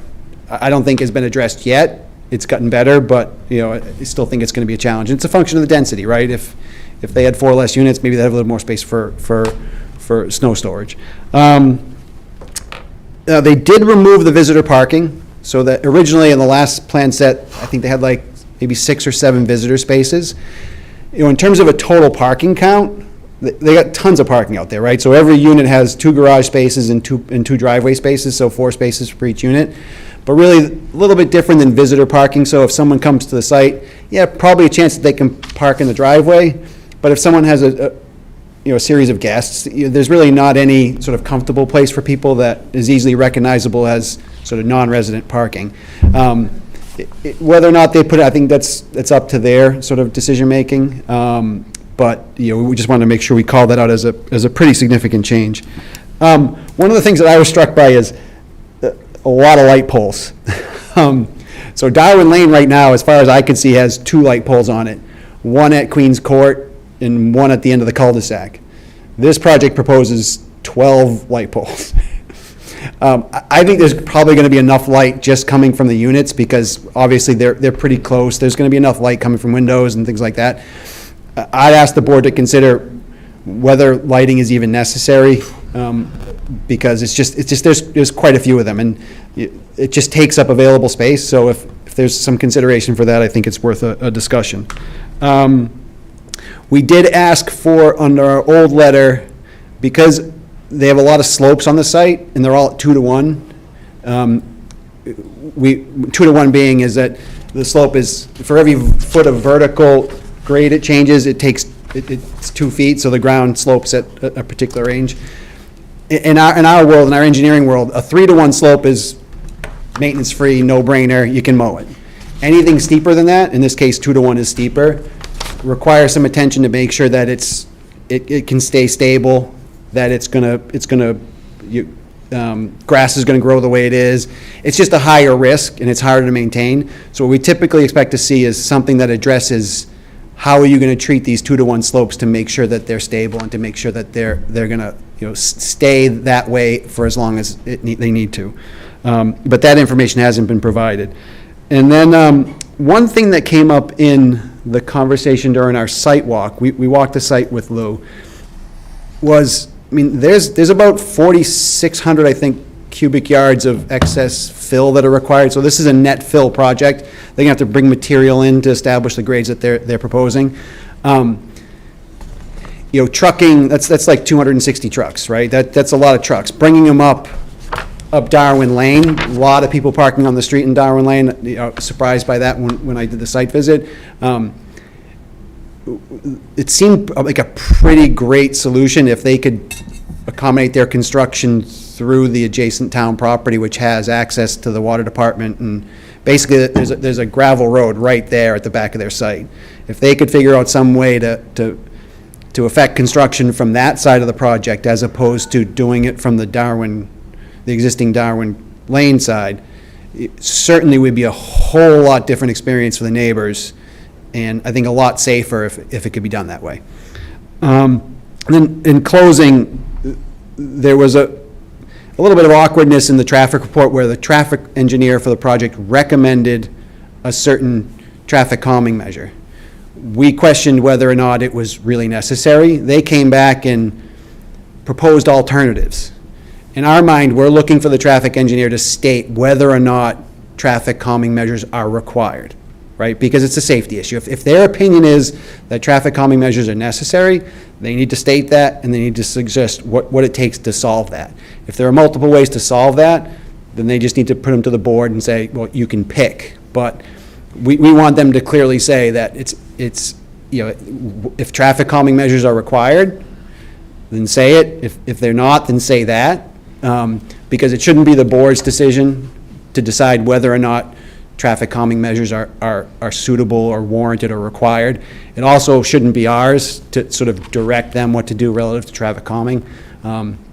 I don't think has been addressed yet. It's gotten better, but I still think it's going to be a challenge. And it's a function of the density, right? If they had 4 less units, maybe they'd have a little more space for snow storage. They did remove the visitor parking, so that originally in the last plan set, I think they had like maybe 6 or 7 visitor spaces. In terms of a total parking count, they got tons of parking out there, right? So every unit has 2 garage spaces and two driveway spaces, so 4 spaces for each unit. But really, a little bit different than visitor parking. So if someone comes to the site, probably a chance that they can park in the driveway. But if someone has a series of guests, there's really not any sort of comfortable place for people that is easily recognizable as sort of non-resident parking. Whether or not they put it, I think that's up to their sort of decision-making. But we just wanted to make sure we call that out as a pretty significant change. One of the things that I was struck by is a lot of light poles. So Darwin Lane right now, as far as I can see, has 2 light poles on it. One at Queens Court and one at the end of the cul-de-sac. This project proposes 12 light poles. I think there's probably going to be enough light just coming from the units, because obviously they're pretty close. There's going to be enough light coming from windows and things like that. I'd ask the board to consider whether lighting is even necessary, because it's just there's quite a few of them, and it just takes up available space. So if there's some consideration for that, I think it's worth a discussion. We did ask for, under our old letter, because they have a lot of slopes on the site, and they're all at 2 to 1. 2 to 1 being is that the slope is, for every foot of vertical grade it changes, it's 2 feet, so the ground slopes at a particular range. In our world, in our engineering world, a 3 to 1 slope is maintenance-free, no-brainer, you can mow it. Anything steeper than that, in this case 2 to 1 is steeper, requires some attention to make sure that it can stay stable, that grass is gonna grow the way it is. It's just a higher risk, and it's harder to maintain. So what we typically expect to see is something that addresses how are you gonna treat these 2 to 1 slopes to make sure that they're stable, and to make sure that they're gonna, stay that way for as long as they need to. But that information hasn't been provided. And then one thing that came up in the conversation during our site walk, we walked the site with Lou, was, there's about 4,600, I think, cubic yards of excess fill that are required. So this is a net fill project. They're gonna have to bring material in to establish the grades that they're proposing. Trucking, that's like 260 trucks, right? That's a lot of trucks. Bringing them up Darwin Lane, a lot of people parking on the street in Darwin Lane, surprised by that when I did the site visit. It seemed like a pretty great solution if they could accommodate their construction through the adjacent town property, which has access to the water department, and basically there's a gravel road right there at the back of their site. If they could figure out some way to affect construction from that side of the project, as opposed to doing it from the existing Darwin Lane side, it certainly would be a whole lot different experience for the neighbors, and I think a lot safer if it could be done that way. And then in closing, there was a little bit of awkwardness in the traffic report where the traffic engineer for the project recommended a certain traffic calming measure. We questioned whether or not it was really necessary. They came back and proposed alternatives. In our mind, we're looking for the traffic engineer to state whether or not traffic calming measures are required, right? Because it's a safety issue. If their opinion is that traffic calming measures are necessary, they need to state that, and they need to suggest what it takes to solve that. If there are multiple ways to solve that, then they just need to put them to the board and say, well, you can pick. But we want them to clearly say that if traffic calming measures are required, then say it. If they're not, then say that. Because it shouldn't be the board's decision to decide whether or not traffic calming measures are suitable or warranted or required. It also shouldn't be ours to sort of direct them what to do relative to traffic calming.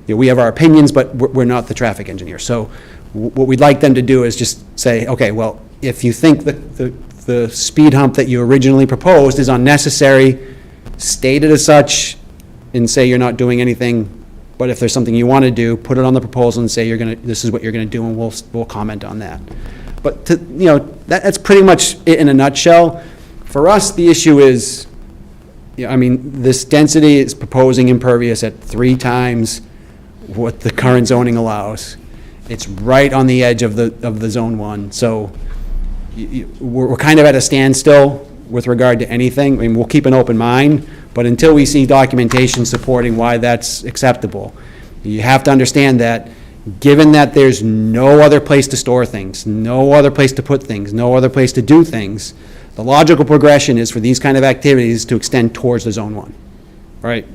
We have our opinions, but we're not the traffic engineer. So what we'd like them to do is just say, okay, well, if you think the speed hump that you originally proposed is unnecessary, state it as such, and say you're not doing anything. But if there's something you want to do, put it on the proposal and say this is what you're going to do, and we'll comment on that. But that's pretty much it in a nutshell. For us, the issue is, this density is proposing impervious at 3 times what the current zoning allows. It's right on the edge of the zone 1. So we're kind of at a standstill with regard to anything. We'll keep an open mind, but until we see documentation supporting why that's acceptable, you have to understand that given that there's no other place to store things, no other place to put things, no other place to do things, the logical progression is for these kind of activities to extend towards the zone 1, right?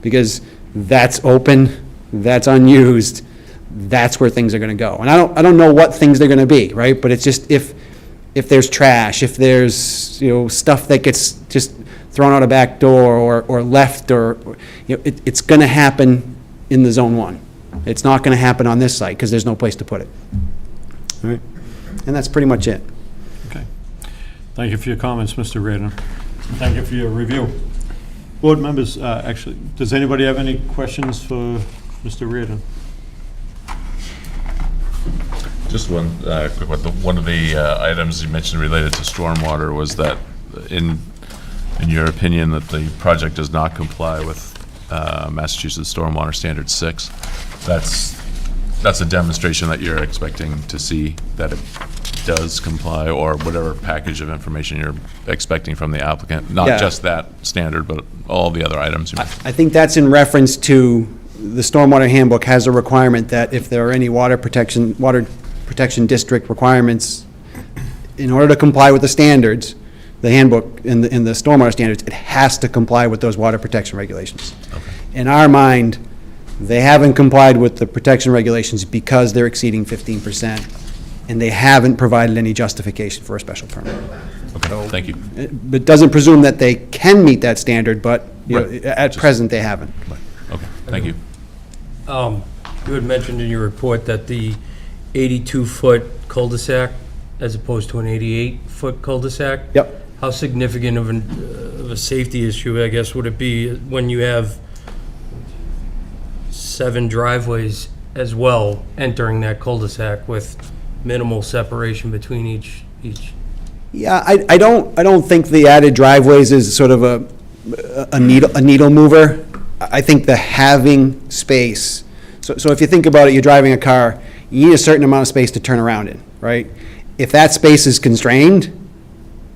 Because that's open, that's unused, that's where things are going to go. And I don't know what things they're going to be, right? But it's just if there's trash, if there's stuff that gets just thrown out a back door or left, it's going to happen in the zone 1. It's not going to happen on this site because there's no place to put it. All right, and that's pretty much it. Okay. Thank you for your comments, Mr. Reardon. Thank you for your review. Board members, actually, does anybody have any questions for Mr. Reardon? Just one quick one. One of the items you mentioned related to stormwater was that, in your opinion, that the project does not comply with Massachusetts Stormwater Standard 6. That's a demonstration that you're expecting to see that it does comply, or whatever package of information you're expecting from the applicant, not Yeah. just that standard, but all the other items you mentioned. I think that's in reference to the Stormwater Handbook has a requirement that if there are any water protection district requirements, in order to comply with the standards, the handbook in the stormwater standards, it has to comply with those water protection regulations. In our mind, they haven't complied with the protection regulations because they're exceeding 15%, and they haven't provided any justification for a special permit. Okay, thank you. It doesn't presume that they can meet that standard, but you know, Right. at present, they haven't. Okay, thank you. You had mentioned in your report that the 82-foot cul-de-sac, as opposed to an 88-foot cul-de-sac? Yep. How significant of a safety issue, I guess, would it be when you have 7 driveways as well entering that cul-de-sac with minimal separation between each? Yeah, I don't think the added driveways is sort of a needle mover. I think the having space, so if you think about it, you're driving a car, you need a certain amount of space to turn around in, right? If that space is constrained,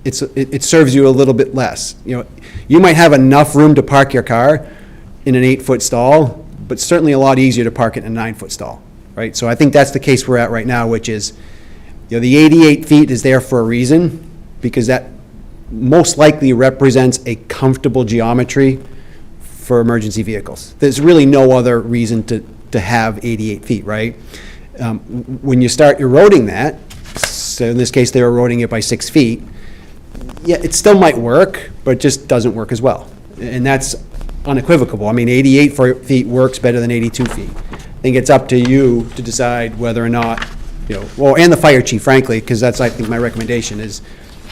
it serves you a little bit less. You know, you might have enough room to park your car in an 8-foot stall, but certainly a lot easier to park it in a 9-foot stall, right? So I think that's the case we're at right now, which is, you know, the 88 feet is there for a reason, because that most likely represents a comfortable geometry for emergency vehicles. There's really no other reason to have 88 feet, right? When you start eroding that, so in this case, they're eroding it by 6 feet, yeah, it still might work, but it just doesn't work as well. And that's unequivocal. I mean, 88 feet works better than 82 feet. I think it's up to you to decide whether or not, you know, well, and the fire chief, frankly, because that's, I think, my recommendation is,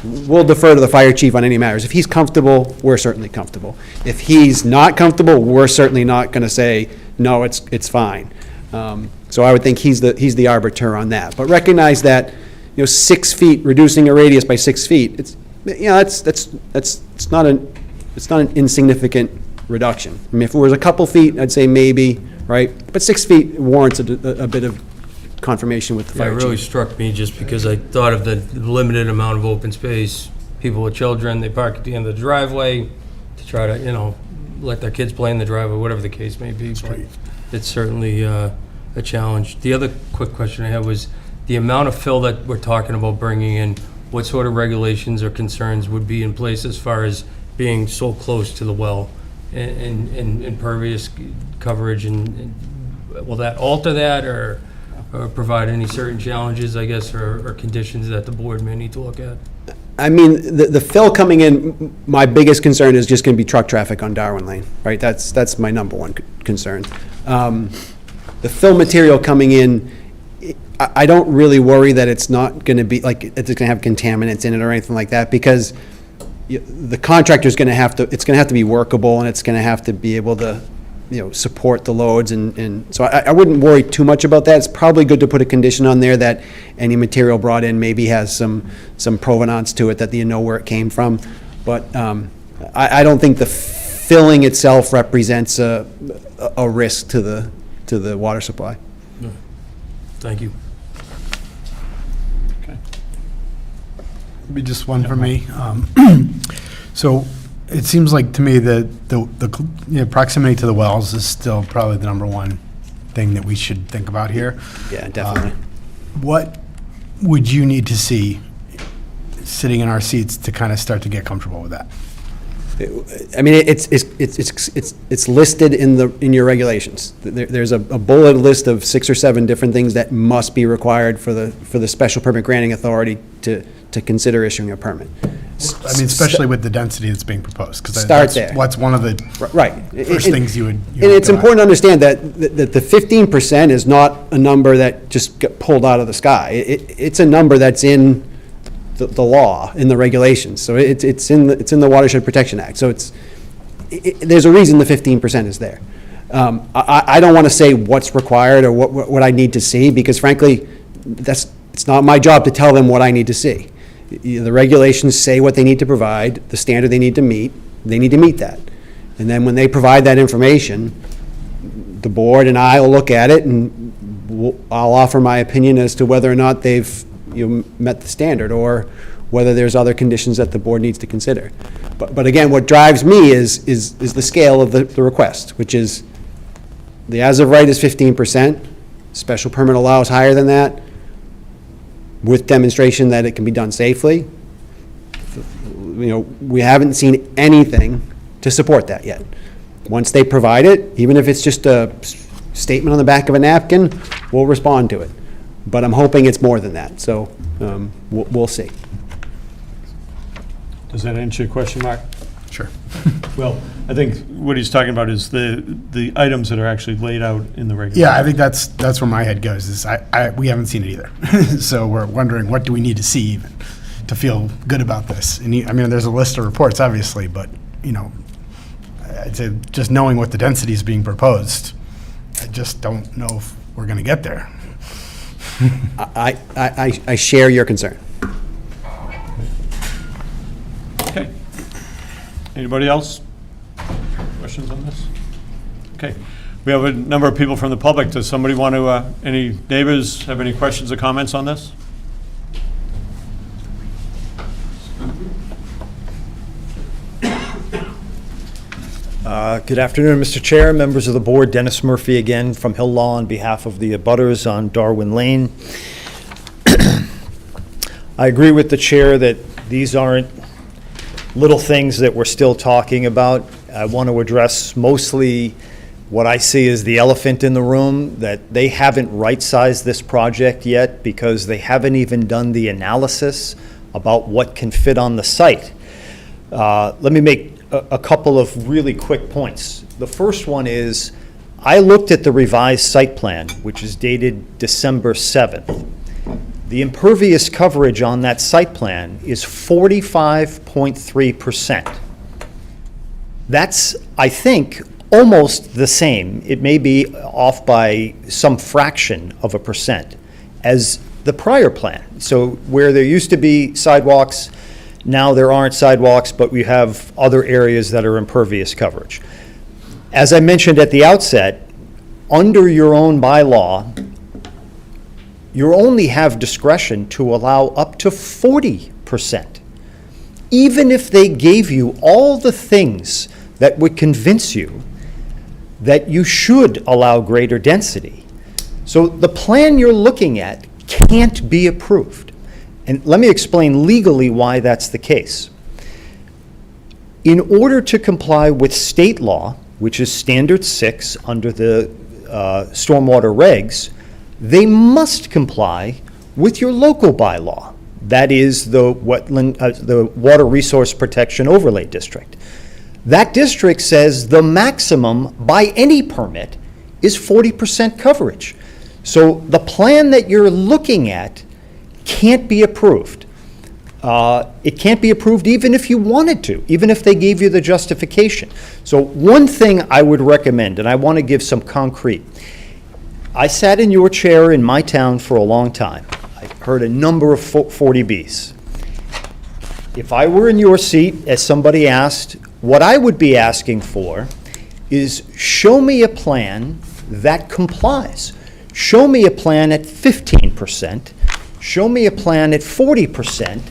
we'll defer to the fire chief on any matters. If he's comfortable, we're certainly comfortable. If he's not comfortable, we're certainly not going to say, no, it's fine. So I would think he's the arbiter on that. But recognize that, you know, 6 feet, reducing a radius by 6 feet, it's, you know, it's not an insignificant reduction. I mean, if it was a couple feet, I'd say maybe, right? But 6 feet warrants a bit of confirmation with the Yeah, it fire really chief. struck me just because I thought of the limited amount of open space. People with children, they park at the end of the driveway to try to, you know, let their kids play in the driveway, whatever the case may be. But it's certainly a challenge. The other quick question I had was the amount of fill that we're talking about bringing in, what sort of regulations or concerns would be in place as far as being so close to the well and impervious coverage, and will that alter that or provide any certain challenges, I guess, or conditions that the board may need to look at? I mean, the fill coming in, my biggest concern is just going to be truck traffic on Darwin Lane, right? That's my number one concern. The fill material coming in, I don't really worry that it's not going to be, like, it's going to have contaminants in it or anything like that, because the contractor's going to have to, it's going to have to be workable, and it's going to have to be able to, you know, support the loads, and so I wouldn't worry too much about that. It's probably good to put a condition on there that any material brought in maybe has some provenance to it, that you know where it came from. But I don't think the filling itself represents a risk to the water supply. Thank you. Maybe just one for me. So it seems like to me that the you know, proximity to the wells is still probably the number one thing that we should think about here. Yeah, definitely. What would you need to see sitting in our seats to kind of start to get comfortable with that? I mean, it's listed in your regulations. There's a bullet list of 6 or 7 different things that must be required for the special permit granting authority to consider issuing a permit. I mean, especially with the density that's being proposed, because Start there. what's one of the Right. first things you would. And it's important to understand that the 15% is not a number that just got pulled out of the sky. It's a number that's in the law, in the regulations. So it's in the Watershed Protection Act. So there's a reason the 15% is there. I don't want to say what's required or what I need to see, because frankly, It's not my job to tell them what I need to see. The regulations say what they need to provide, the standard they need to meet that. And then when they provide that information, the board and I will look at it, and I'll offer my opinion as to whether or not they've met the standard, or whether there's other conditions that the board needs to consider. But again, what drives me is the scale of the request, which is the as-of-right is 15%, special permit allows higher than that, with demonstration that it can be done safely. We haven't seen anything to support that yet. Once they provide it, even if it's just a statement on the back of a napkin, we'll respond to it. But I'm hoping it's more than that, so we'll see. Does that answer your question, Mark? Sure. Well, I think what he's talking about is the items that are actually laid out in the regulations. Yeah, I think that's where my head goes, is we haven't seen it either. So we're wondering, what do we need to see even to feel good about this? And there's a list of reports, obviously, but, I'd say just knowing what the density is being proposed, I just don't know if we're going to get there. I share your concern. Okay. Anybody else? Questions on this? Okay. We have a number of people from the public. Does somebody want to, any neighbors have any questions or comments on this? Good afternoon, Mr. Chair, members of the board. Dennis Murphy again from Hill Law on behalf of the abutters on Darwin Lane. I agree with the chair that these aren't little things that we're still talking about. I want to address mostly what I see as the elephant in the room, that they haven't right-sized this project yet because they haven't even done the analysis about what can fit on the site. Let me make a couple of really quick points. The first one is, I looked at the revised site plan, which is dated December 7th. The impervious coverage on that site plan is 45.3%. That's, I think, almost the same. It may be off by some fraction of a percent as the prior plan. So where there used to be sidewalks, now there aren't sidewalks, but we have other areas that are impervious coverage. As I mentioned at the outset, under your own bylaw, you only have discretion to allow up to 40%. Even if they gave you all the things that would convince you that you should allow greater density. So the plan you're looking at can't be approved. And let me explain legally why that's the case. In order to comply with state law, which is Standard 6 under the stormwater regs, they must comply with your local bylaw. That is the Water Resource Protection Overlay District. That district says the maximum by any permit is 40% coverage. So the plan that you're looking at can't be approved. It can't be approved even if you wanted to, even if they gave you the justification. So one thing I would recommend, and I want to give some concrete. I sat in your chair in my town for a long time. I've heard a number of 40Bs. If I were in your seat, as somebody asked, what I would be asking for is show me a plan that complies. Show me a plan at 15%. Show me a plan at 40%,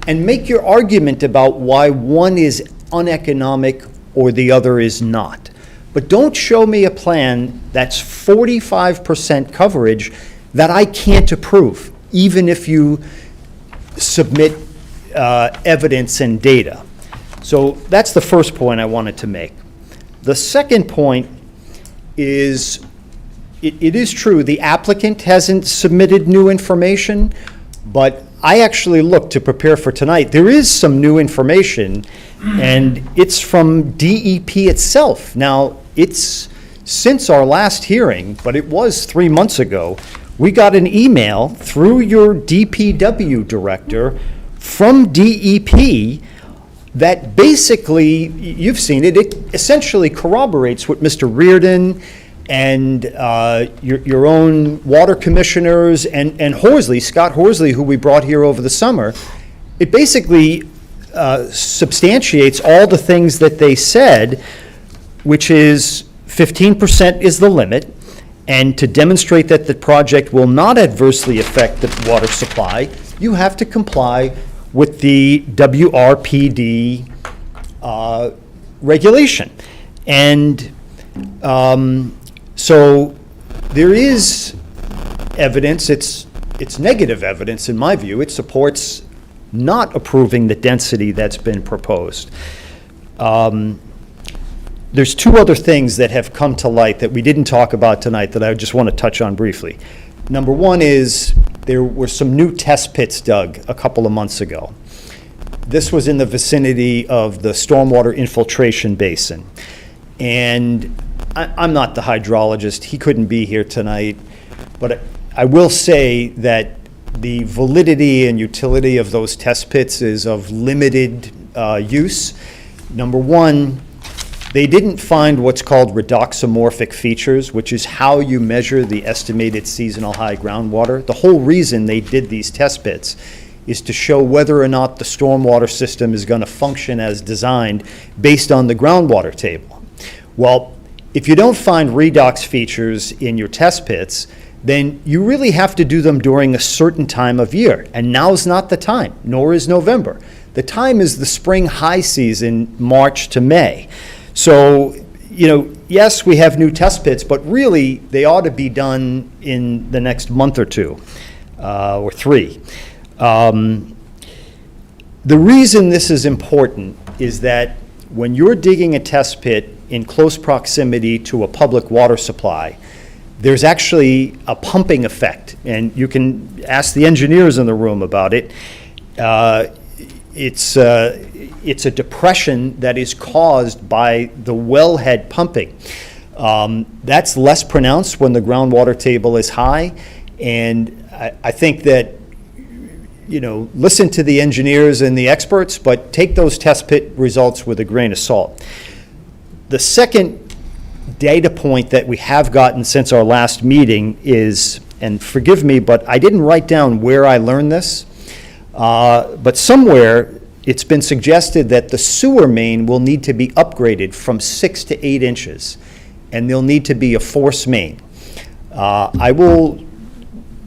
and make your argument about why one is uneconomic or the other is not. But don't show me a plan that's 45% coverage that I can't approve, even if you submit evidence and data. So that's the first point I wanted to make. The second point is, it is true, the applicant hasn't submitted new information, but I actually looked to prepare for tonight. There is some new information, and it's from DEP itself. Now, it's since our last hearing, but it was 3 months ago, we got an email through your DPW director from DEP that basically, you've seen it, it essentially corroborates what Mr. Reardon and your own water commissioners and Horsley, Scott Horsley, who we brought here over the summer, it basically substantiates all the things that they said, which is 15% is the limit, and to demonstrate that the project will not adversely affect the water supply, you have to comply with the WRPD regulation. And so there is evidence, it's negative evidence in my view. It supports not approving the density that's been proposed. There's two other things that have come to light that we didn't talk about tonight that I just want to touch on briefly. Number one is there were some new test pits dug a couple of months ago. This was in the vicinity of the stormwater infiltration basin. And I'm not the hydrologist, he couldn't be here tonight, but I will say that the validity and utility of those test pits is of limited use. Number one, they didn't find what's called redoxamorphic features, which is how you measure the estimated seasonal high groundwater. The whole reason they did these test pits is to show whether or not the stormwater system is going to function as designed based on the groundwater table. Well, if you don't find redox features in your test pits, then you really have to do them during a certain time of year. And now's not the time, nor is November. The time is the spring high season, March to May. So, yes, we have new test pits, but really they ought to be done in the next month or two, or three. The reason this is important is that when you're digging a test pit in close proximity to a public water supply, there's actually a pumping effect, and you can ask the engineers in the room about it. It's a depression that is caused by the wellhead pumping. That's less pronounced when the groundwater table is high, and I think that, listen to the engineers and the experts, but take those test pit results with a grain of salt. The second data point that we have gotten since our last meeting is, and forgive me, but I didn't write down where I learned this, but somewhere it's been suggested that the sewer main will need to be upgraded from 6 to 8 inches, and there'll need to be a force main. I will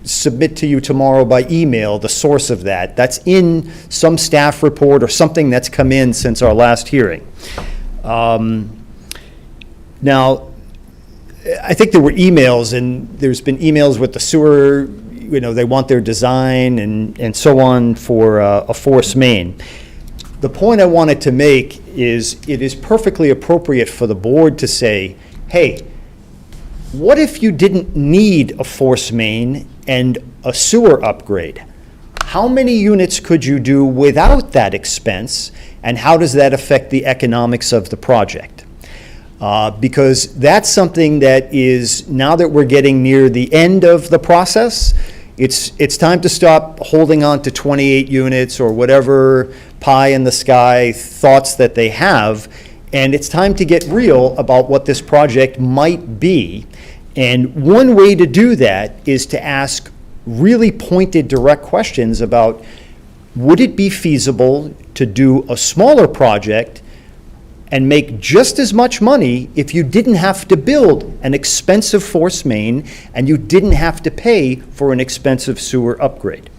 submit to you tomorrow by email the source of that. That's in some staff report or something that's come in since our last hearing. Now, I think there were emails, and there's been emails with the sewer, they want their design and so on for a force main. The point I wanted to make is it is perfectly appropriate for the board to say, hey, what if you didn't need a force main and a sewer upgrade? How many units could you do without that expense, and how does that affect the economics of the project? Because that's something that is, now that we're getting near the end of the process, it's time to stop holding on to 28 units or whatever pie in the sky thoughts that they have, and it's time to get real about what this project might be. And one way to do that is to ask really pointed, direct questions about, would it be feasible to do a smaller project and make just as much money if you didn't have to build an expensive force main and you didn't have to pay for an expensive sewer upgrade?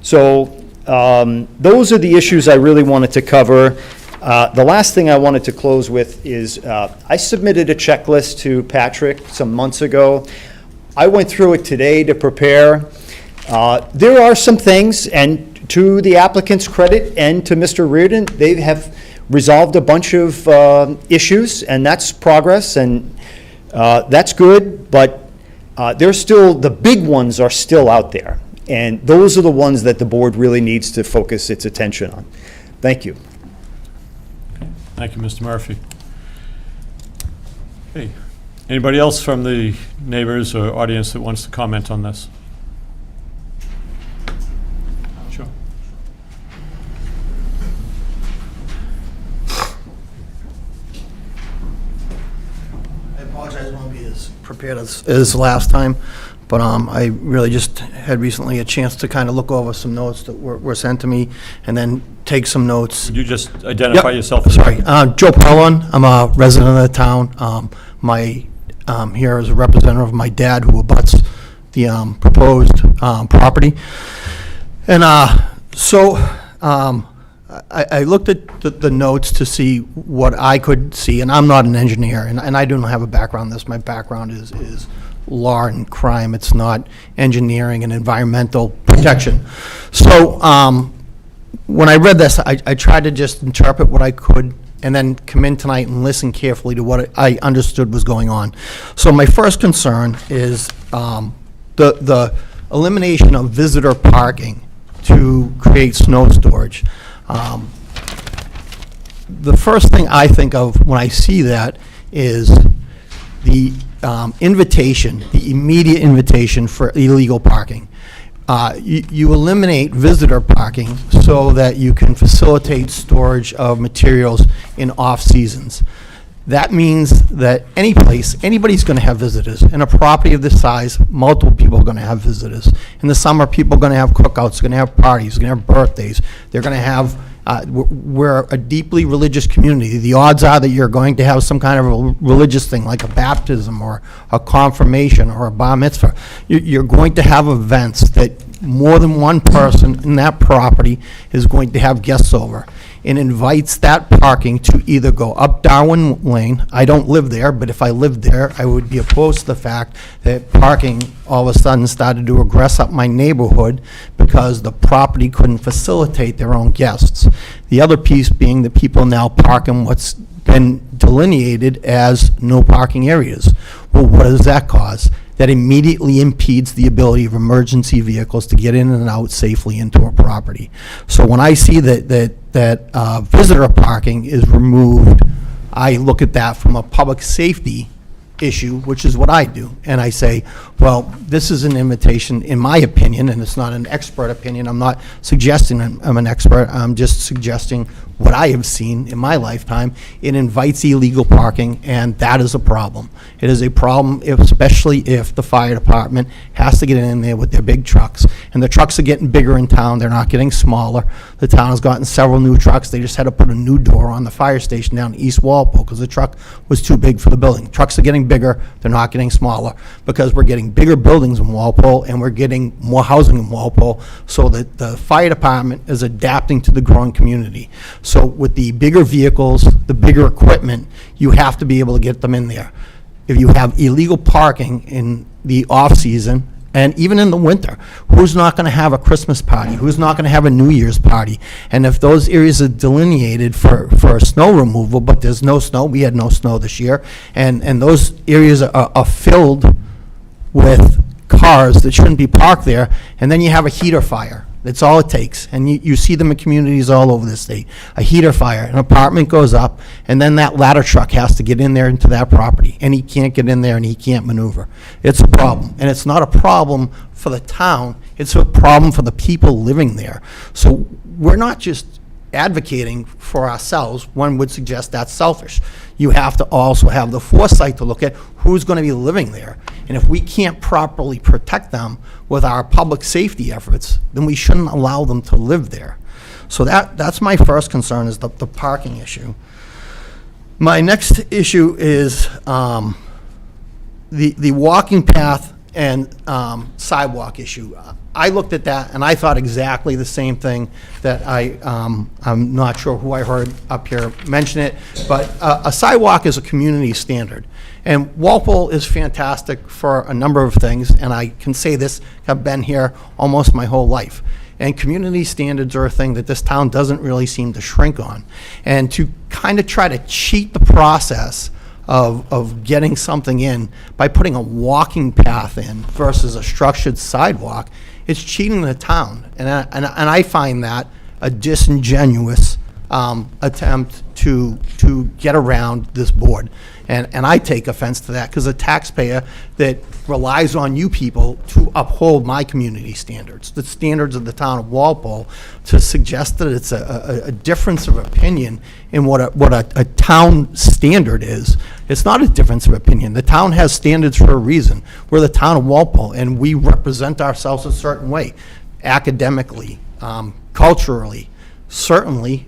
So those are the issues I really wanted to cover. The last thing I wanted to close with is I submitted a checklist to Patrick some months ago. I went through it today to prepare. There are some things, and to the applicant's credit and to Mr. Reardon, they have resolved a bunch of issues, and that's progress, and that's good, but there's still, the big ones are still out there, and those are the ones that the board really needs to focus its attention on. Thank you. Thank you, Mr. Murphy. Hey, anybody else from the neighbors or audience that wants to comment on this? Sure. I apologize, won't be as prepared as last time, but I really just had recently a chance to kind of look over some notes that were sent to me, and then take some notes. Could you just identify Yep. yourself? Sorry, Joe Perlon. I'm a resident of the town. Here is a representative of my dad who abuts the proposed property. And I looked at the notes to see what I could see, and I'm not an engineer, and I don't have a background in this. My background is law and crime. It's not engineering and environmental protection. So when I read this, I tried to just interpret what I could, and then come in tonight and listen carefully to what I understood was going on. So my first concern is the elimination of visitor parking to create snow storage. The first thing I think of when I see that is the invitation, the immediate invitation for illegal parking. You eliminate visitor parking so that you can facilitate storage of materials in off-seasons. That means that any place, anybody's going to have visitors. In a property of this size, multiple people are going to have visitors. In the summer, people are going to have cookouts, they're going to have parties, they're going to have birthdays. They're going to have, we're a deeply religious community. The odds are that you're going to have some kind of a religious thing, like a baptism or a confirmation or a bar mitzvah. You're going to have events that more than one person in that property is going to have guests over, and invites that parking to either go up Darwin Lane. I don't live there, but if I lived there, I would be opposed to the fact that parking all of a sudden started to regress up my neighborhood because the property couldn't facilitate their own guests. The other piece being that people now park in what's been delineated as no parking areas. Well, what does that cause? That immediately impedes the ability of emergency vehicles to get in and out safely into a property. So when I see that visitor parking is removed, I look at that from a public safety issue, which is what I do. And I say, well, this is an invitation, in my opinion, and it's not an expert opinion. I'm not suggesting I'm an expert. I'm just suggesting what I have seen in my lifetime. It invites illegal parking, and that is a problem. It is a problem, especially if the fire department has to get in there with their big trucks. And the trucks are getting bigger in town. They're not getting smaller. The town has gotten several new trucks. They just had to put a new door on the fire station down East Walpole because the truck was too big for the building. Trucks are getting bigger. They're not getting smaller because we're getting bigger buildings in Walpole and we're getting more housing in Walpole, so that the fire department is adapting to the growing community. So with the bigger vehicles, the bigger equipment, you have to be able to get them in there. If you have illegal parking in the off-season, and even in the winter, who's not going to have a Christmas party? Who's not going to have a New Year's party? And if those areas are delineated for snow removal, but there's no snow, we had no snow this year, and those areas are filled with cars that shouldn't be parked there, and then you have a heater fire. That's all it takes. And you see them in communities all over the state. A heater fire, an apartment goes up, and then that ladder truck has to get in there into that property, and he can't get in there and he can't maneuver. It's a problem. And it's not a problem for the town, it's a problem for the people living there. So we're not just advocating for ourselves. One would suggest that's selfish. You have to also have the foresight to look at who's going to be living there. And if we can't properly protect them with our public safety efforts, then we shouldn't allow them to live there. So that's my first concern, is the parking issue. My next issue is the walking path and sidewalk issue. I looked at that and I thought exactly the same thing that I'm not sure who I heard up here mention it, but a sidewalk is a community standard. And Walpole is fantastic for a number of things, and I can say this, I've been here almost my whole life. And community standards are a thing that this town doesn't really seem to shrink on. And to kind of try to cheat the process of getting something in by putting a walking path in versus a structured sidewalk, it's cheating the town. And I find that a disingenuous attempt to get around this board. And I take offense to that, because a taxpayer that relies on you people to uphold my community standards, the standards of the town of Walpole, to suggest that it's a difference of opinion in what a town standard is It's not a difference of opinion. The town has standards for a reason. We're the town of Walpole, and we represent ourselves a certain way, academically, culturally, certainly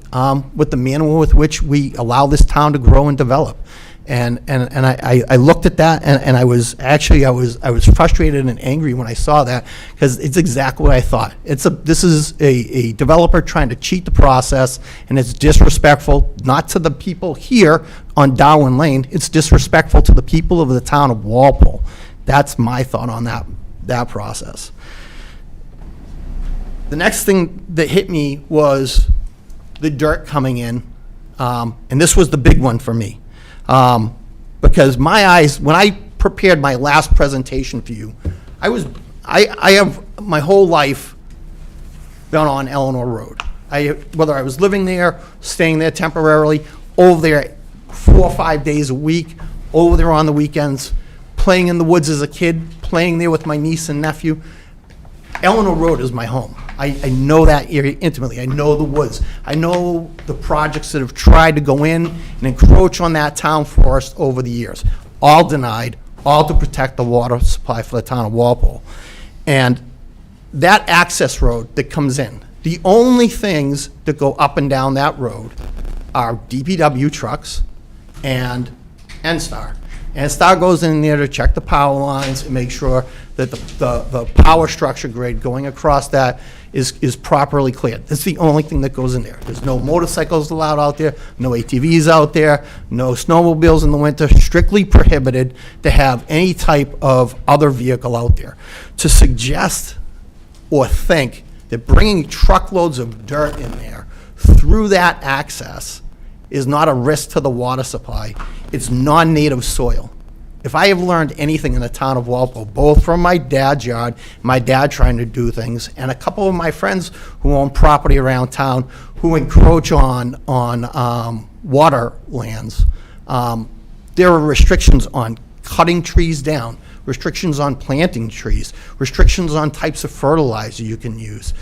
with the manner with which we allow this town to grow and develop. And I looked at that, and I was frustrated and angry when I saw that, because it's exactly what I thought. This is a developer trying to cheat the process, and it's disrespectful, not to the people here on Darwin Lane, it's disrespectful to the people of the town of Walpole. That's my thought on that process. The next thing that hit me was the dirt coming in, and this was the big one for me. Because my eyes, when I prepared my last presentation for you, I have my whole life been on Eleanor Road. Whether I was living there, staying there temporarily, over there 4 or 5 days a week, over there on the weekends, playing in the woods as a kid, playing there with my niece and nephew. Eleanor Road is my home. I know that area intimately. I know the woods. I know the projects that have tried to go in and encroach on that town forest over the years. All denied, all to protect the water supply for the town of Walpole. And that access road that comes in, the only things that go up and down that road are DPW trucks and NSTAR. And STAR goes in there to check the power lines and make sure that the power structure grid going across that is properly cleared. That's the only thing that goes in there. There's no motorcycles allowed out there, no ATVs out there, no snowmobiles in the winter, strictly prohibited to have any type of other vehicle out there. To suggest or think that bringing truckloads of dirt in there through that access is not a risk to the water supply. It's non-native soil. If I have learned anything in the town of Walpole, both from my dad's yard, my dad trying to do things, and a couple of my friends who own property around town who encroach on water lands, there are restrictions on cutting trees down, restrictions on planting trees, restrictions on types of fertilizer you can use.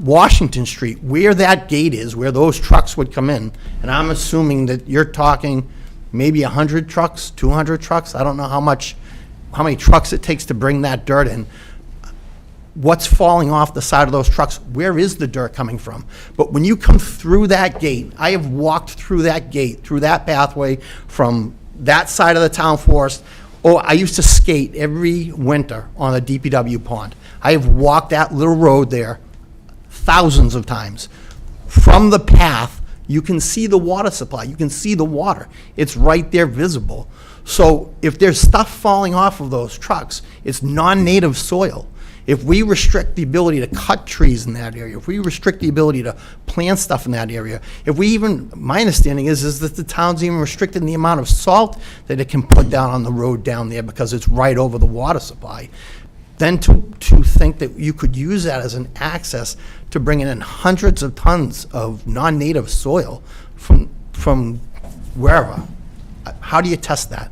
Washington Street, where that gate is, where those trucks would come in, and I'm assuming that you're talking maybe 100 trucks, 200 trucks, I don't know how many trucks it takes to bring that dirt in. What's falling off the side of those trucks? Where is the dirt coming from? But when you come through that gate, I have walked through that gate, through that pathway from that side of the town forest. Oh, I used to skate every winter on the DPW pond. I have walked that little road there thousands of times. From the path, you can see the water supply. You can see the water. It's right there visible. So if there's stuff falling off of those trucks, it's non-native soil. If we restrict the ability to cut trees in that area, if we restrict the ability to plant stuff in that area, if we even, my understanding is that the town's even restricting the amount of salt that it can put down on the road down there because it's right over the water supply, then to think that you could use that as an access to bring in hundreds of tons of non-native soil from wherever, how do you test that?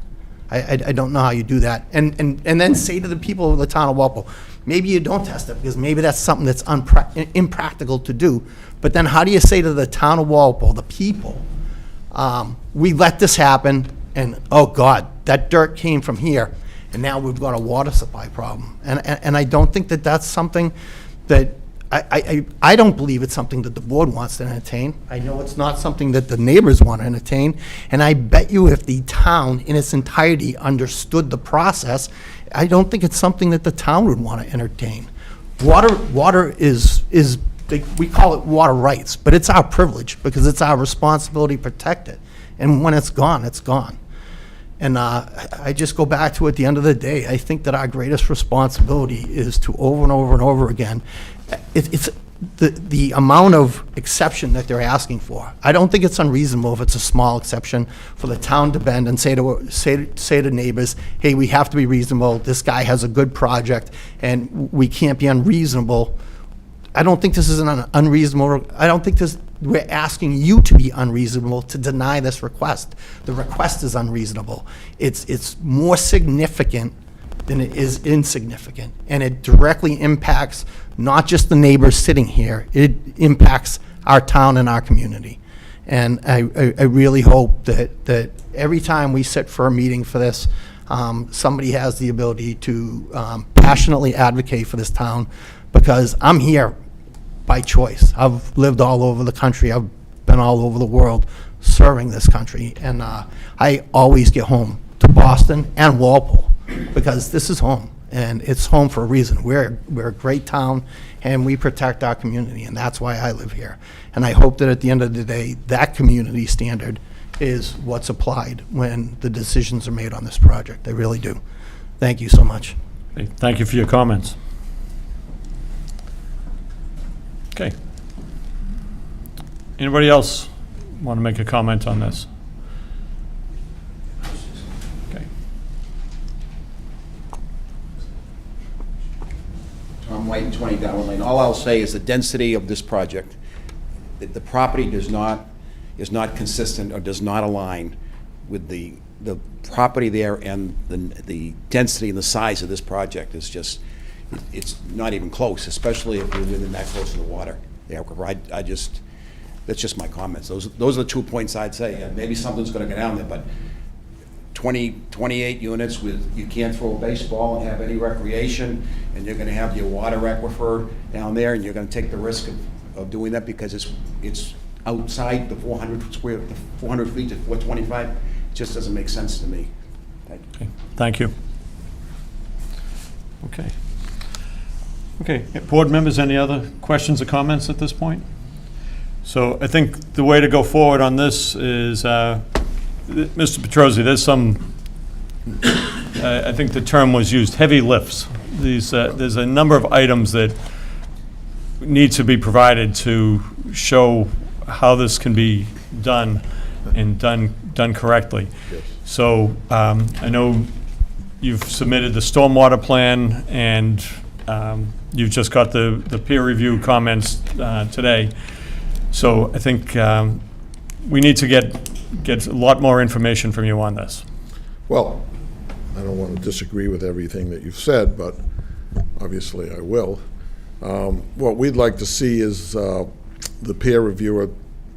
I don't know how you do that. And then say to the people of the town of Walpole, maybe you don't test it because maybe that's something that's impractical to do. But then how do you say to the town of Walpole, the people, we let this happen and, oh God, that dirt came from here and now we've got a water supply problem. And I don't think that that's something that, I don't believe it's something that the board wants to entertain. I know it's not something that the neighbors want to entertain. And I bet you if the town in its entirety understood the process, I don't think it's something that the town would want to entertain. Water is we call it water rights, but it's our privilege because it's our responsibility to protect it. And when it's gone, it's gone. And I just go back to, at the end of the day, I think that our greatest responsibility is to over and over and over again, it's the amount of exception that they're asking for. I don't think it's unreasonable if it's a small exception for the town to bend and say to neighbors, hey, we have to be reasonable, this guy has a good project, and we can't be unreasonable. I don't think this is an unreasonable, I don't think we're asking you to be unreasonable to deny this request. The request is unreasonable. It's more significant than it is insignificant. And it directly impacts not just the neighbors sitting here, it impacts our town and our community. And I really hope that every time we sit for a meeting for this, somebody has the ability to passionately advocate for this town, because I'm here by choice. I've lived all over the country. I've been all over the world serving this country. And I always get home to Boston and Walpole, because this is home. And it's home for a reason. We're a great town, and we protect our community, and that's why I live here. And I hope that at the end of the day, that community standard is what's applied when the decisions are made on this project. I really do. Thank you so much. Okay, thank you for your comments. Okay. Anybody else want to make a comment on this? Okay. Tom White, 20 Darwin Lane. All I'll say is the density of this project, the property is not consistent or does not align with the property there, and the density and the size of this project is just, it's not even close, especially if you're within that close to the water. Yeah, I just, that's just my comments. Those are the 2 points I'd say. Yeah, maybe something's gonna go down there, but 28 units with, you can't throw a baseball and have any recreation, and you're gonna have your water aquifer down there, and you're gonna take the risk of doing that because it's outside the 400 feet to 425. It just doesn't make sense to me. Thank you. Okay, thank you. Okay. Okay, board members, any other questions or comments at this point? So I think the way to go forward on this is, Mr. Petrosi, there's some, I think the term was used, heavy lifts. There's a number of items that need to be provided to show how this can be done and done correctly. Yes. So I know you've submitted the stormwater plan, and you've just got the peer review comments today. So I think we need to get a lot more information from you on this. Well, I don't want to disagree with everything that you've said, but obviously I will. What we'd like to see is the peer reviewer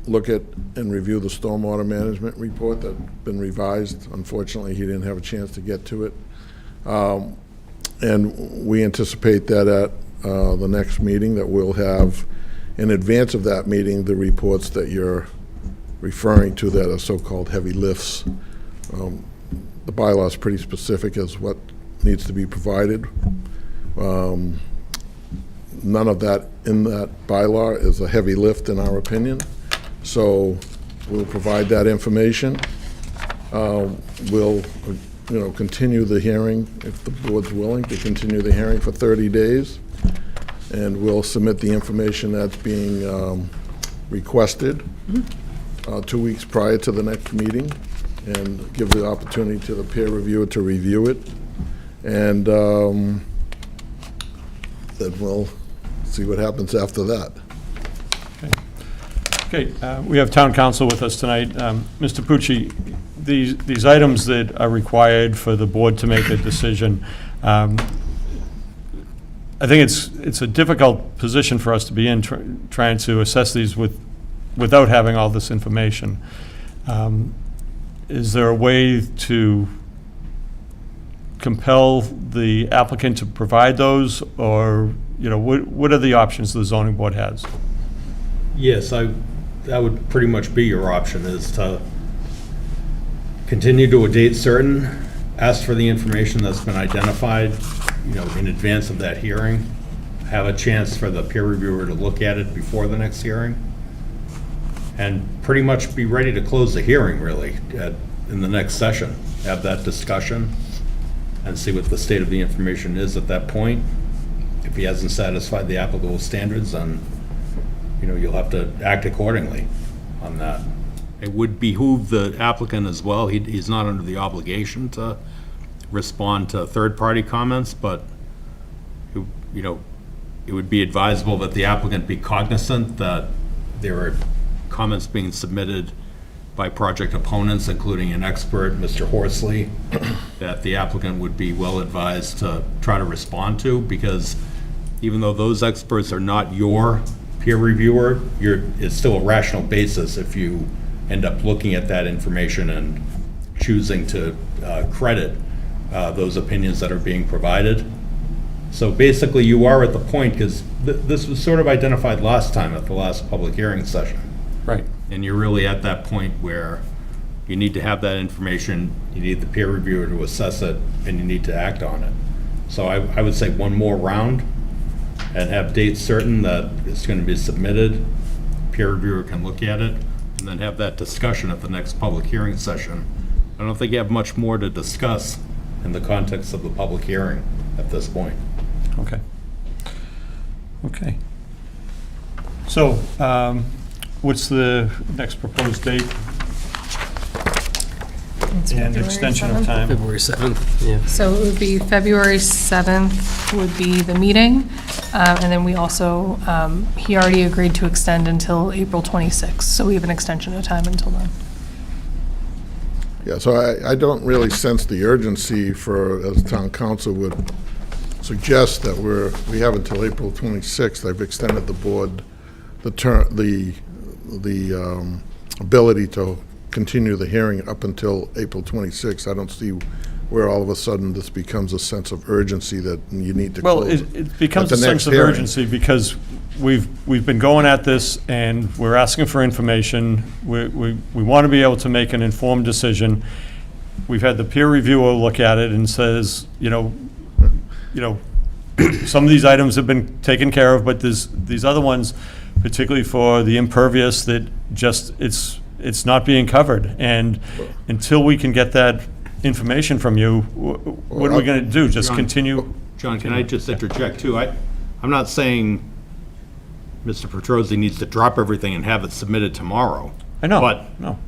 look at and review the stormwater management report that's been revised. Unfortunately, he didn't have a chance to get to it. And we anticipate that at the next meeting that we'll have, in advance of that meeting, the reports that you're referring to that are so-called heavy lifts. The bylaw is pretty specific as what needs to be provided. None of that in that bylaw is a heavy lift in our opinion. So we'll provide that information. We'll continue the hearing, if the board's willing to continue the hearing for 30 days. And we'll submit the information that's being requested 2 weeks prior to the next meeting, and give the opportunity to the peer reviewer to review it. And then we'll see what happens after that. Okay, we have town council with us tonight. Mr. Pucci, these items that are required for the board to make a decision, I think it's a difficult position for us to be in, trying to assess these without having all this information. Is there a way to compel the applicant to provide those, or what are the options the zoning board has? Yes, that would pretty much be your option, is to continue to a date certain, ask for the information that's been identified, in advance of that hearing, have a chance for the peer reviewer to look at it before the next hearing, and pretty much be ready to close the hearing, really, in the next session. Have that discussion and see what the state of the information is at that point. If he hasn't satisfied the applicable standards, then you'll have to act accordingly on that. It would behoove the applicant as well. He's not under the obligation to respond to third-party comments, but it would be advisable that the applicant be cognizant that there are comments being submitted by project opponents, including an expert, Mr. Horsley, that the applicant would be well advised to try to respond to, because even though those experts are not your peer reviewer, it's still a rational basis if you end up looking at that information and choosing to credit those opinions that are being provided. So basically, you are at the point, because this was sort of identified last time at the last public hearing session. Right. And you're really at that point where you need to have that information, you need the peer reviewer to assess it, and you need to act on it. So I would say one more round and have dates certain that it's going to be submitted, peer reviewer can look at it, and then have that discussion at the next public hearing session. I don't think you have much more to discuss in the context of the public hearing at this point. Okay. Okay. So, what's the next proposed date It's and February extension of 7th. time? February 7th, yeah. So it would be February 7th would be the meeting, and then we also, he already agreed to extend until April 26th, so we have an extension of time until then. Yeah, so I don't really sense the urgency for, as town council would suggest, that we have until April 26th. I've extended the board the ability to continue the hearing up until April 26th. I don't see where all of a sudden this becomes a sense of urgency that you need to Well, close it becomes at a the next sense of hearing. urgency because we've been going at this and we're asking for information. We want to be able to make an informed decision. We've had the peer reviewer look at it and says, you know, some of these items have been taken care of, but there's these other ones, particularly for the impervious, that just, it's not being covered. And until we can get that information from you, what are we going to do? Just John- continue? John, can I just interject too? I'm not saying Mr. Petrozzi needs to drop everything and have it submitted tomorrow. I know, But no.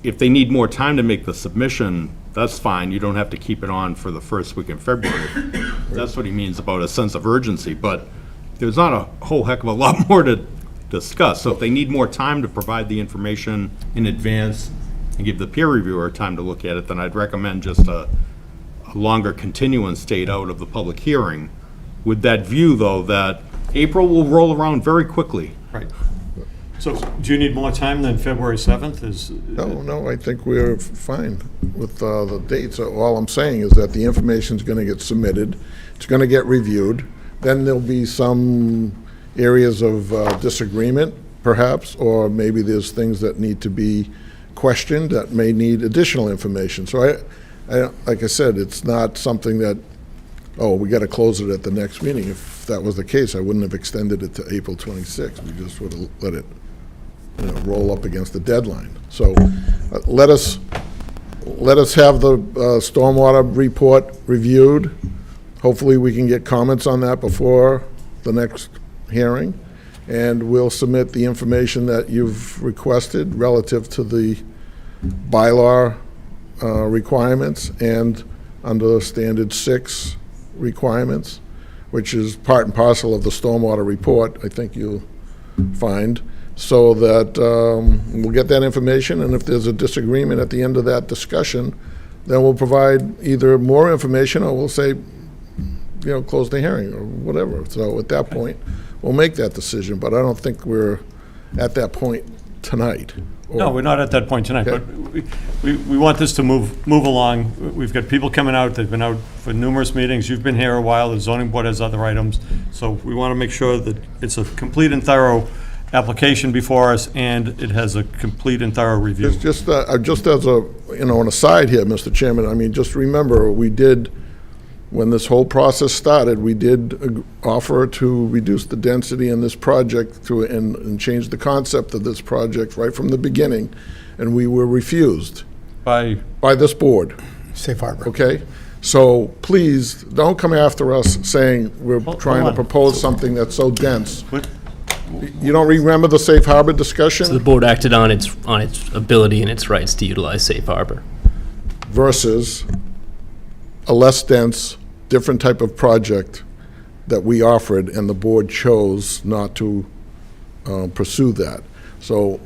if they need more time to make the submission, that's fine. You don't have to keep it on for the first week in February. That's what he means about a sense of urgency, but there's not a whole heck of a lot more to discuss. So if they need more time to provide the information in advance and give the peer reviewer time to look at it, then I'd recommend just a longer continuance date out of the public hearing, with that view, though, that April will roll around very quickly. Right. So do you need more time than February 7th? No, I think we're fine with the dates. All I'm saying is that the information's going to get submitted, it's going to get reviewed, then there'll be some areas of disagreement, perhaps, or maybe there's things that need to be questioned that may need additional information. So like I said, it's not something that, oh, we got to close it at the next meeting. If that was the case, I wouldn't have extended it to April 26th. We just would have let it roll up against the deadline. So let us have the stormwater report reviewed. Hopefully, we can get comments on that before the next hearing, and we'll submit the information that you've requested relative to the bylaw requirements and under standard 6 requirements, which is part and parcel of the stormwater report, I think you'll find, so that we'll get that information, and if there's a disagreement at the end of that discussion, then we'll provide either more information or we'll say, close the hearing or whatever. So at that point, we'll make that decision, but I don't think we're at that point tonight. No, we're not at that point tonight, but we want this to move along. We've got people coming out, they've been out for numerous meetings, you've been here a while, the zoning board has other items, so we want to make sure that it's a complete and thorough application before us, and it has a complete and thorough review. Just as an aside here, Mr. Chairman, I mean, just remember, when this whole process started, we did offer to reduce the density in this project and change the concept of this project right from the beginning, and we were refused. By this board. Safe harbor. Okay? So please, don't come after us saying we're trying to propose something that's so dense. You don't remember the safe harbor discussion? So the board acted on its ability and its rights to utilize safe harbor. Versus a less dense, different type of project that we offered, and the board chose not to pursue that. So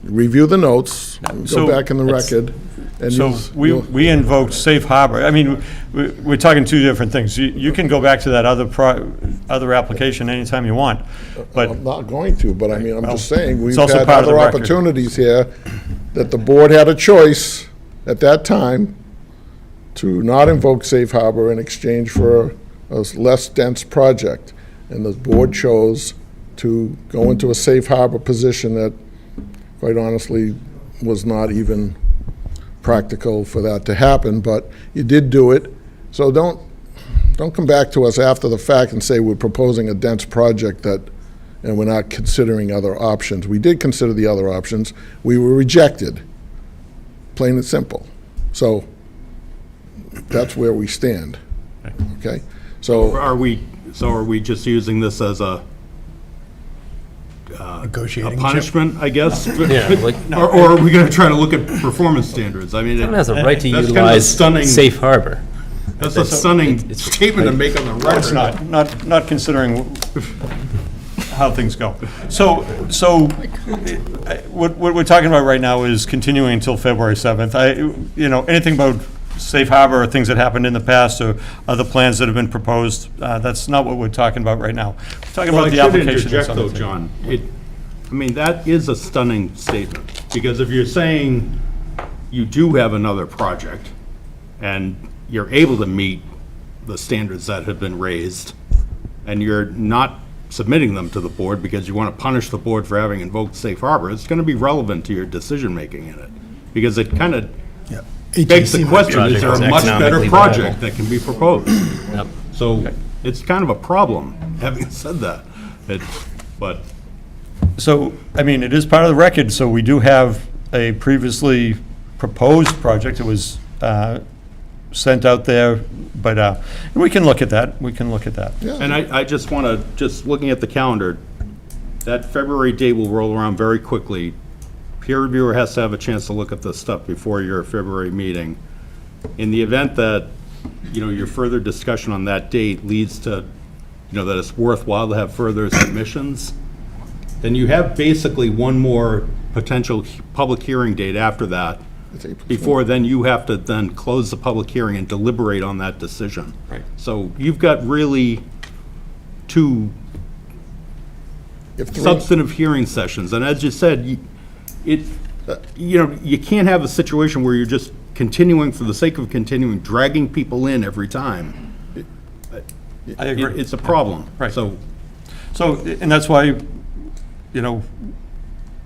review the notes, So- go back in the record. And So we invoked safe harbor. I mean, we're talking two different things. You can go back to that other application anytime you want, but I'm not going to, but I mean, I'm just saying, we've also had part of the other record. opportunities here that the board had a choice at that time to not invoke safe harbor in exchange for a less dense project. And the board chose to go into a safe harbor position that, quite honestly, was not even practical for that to happen, but you did do it. So don't come back to us after the fact and say we're proposing a dense project and we're not considering other options. We did consider the other options. We were rejected, plain and simple. So that's where we stand, okay? So Are we just using this as a Negotiating chip. punishment, I guess? Yeah, like- Or are we gonna try to look at performance standards? I mean, Someone has a right to that's kind of a utilize stunning- safe harbor. That's a stunning statement to make on the record. it's not considering how things go. So what we're talking about right now is continuing until February 7th. Anything about safe harbor or things that happened in the past or other plans that have been proposed, that's not what we're talking about right now. We're talking Well, about the I should application. interject that's on though, the table. John. That is a stunning statement, because if you're saying you do have another project and you're able to meet the standards that have been raised, and you're not submitting them to the board because you want to punish the board for having invoked safe harbor, it's going to be relevant to your decision-making in it. Because it kind of begs the question, is there a much better economically project viable. that can be proposed? Yep. So it's kind of a problem, having said that. But So, I mean, it is part of the record, so we do have a previously proposed project that was sent out there, but we can look at that, And I just want to, just looking at the calendar, that February date will roll around very quickly. Peer reviewer has to have a chance to look at this stuff before your February meeting. In the event that, your further discussion on that date leads to, that it's worthwhile to have further submissions, then you have basically one more potential public hearing date after that. Before then, you have to then close the public hearing and deliberate on that decision. Right. So you've got really two substantive hearing sessions. And as you said, you can't have a situation where you're just continuing for the sake of continuing, dragging people in every time. I agree. It's a problem. Right. So and that's why,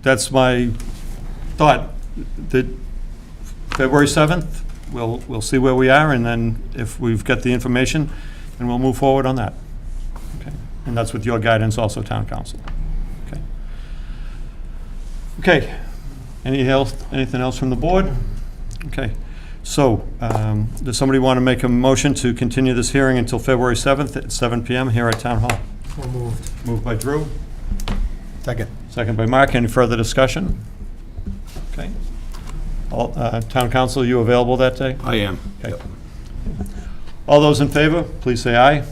that's my thought, that February 7th, we'll see where we are, and then if we've got the information, then we'll move forward on that. Okay. And that's with your guidance also, Town Council. Okay. Okay. Anything else from the board? Okay. So, does somebody want to make a motion to continue this hearing until February 7th at 7 PM here at Town Hall? Moved by Drew. Second. Second by Mark. Any further discussion? Okay. Town Council, you available that day? I am. Okay. All those in favor, please say aye.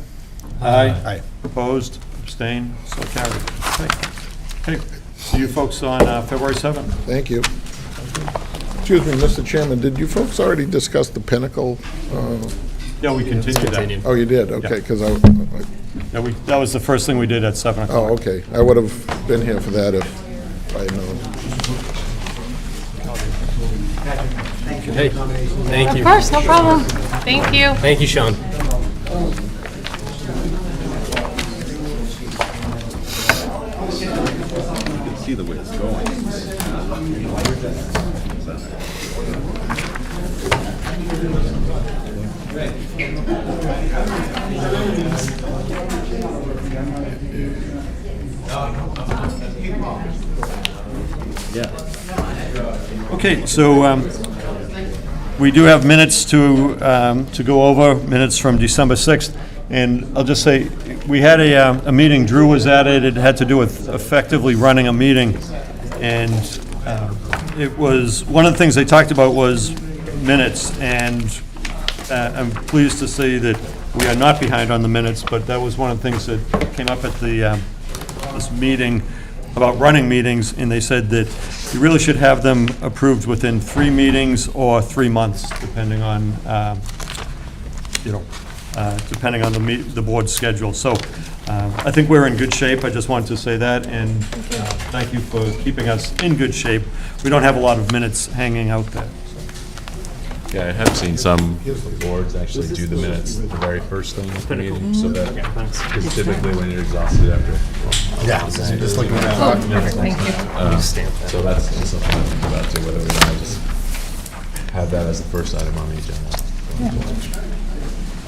Aye. Opposed, abstained, so carried. Okay. See you folks on February 7th. Thank you. Excuse me, Mr. Chairman, did you folks already discuss the Pinnacle? Yeah, we continued that. Continue. Oh, you did? Okay, because Yeah, that was the first thing we did at 7 o'clock. oh, okay. I would have been here for that if I had known. Hey, thank Of you. course, no problem. Thank you. Thank you, Sean. You can see the way it's going. Okay, so we do have minutes to go over, minutes from December 6th. And I'll just say, we had a meeting, Drew was at it, it had to do with effectively running a meeting. And it was, one of the things they talked about was minutes. And I'm pleased to say that we are not behind on the minutes, but that was one of the things that came up at this meeting, about running meetings, and they said that you really should have them approved within 3 meetings or 3 months, depending on, depending on the board's schedule. So I think we're in good shape. I just wanted to say that, and thank you for keeping us in good shape. We don't have a lot of minutes hanging out there. Yeah, I have seen some boards actually do the minutes the very first thing at the meeting, so that, because typically when you're exhausted after. Yeah, just looking at Oh, that. perfect, thank you. So that's just something to think about too, whether we want to just have that as the first item on the agenda.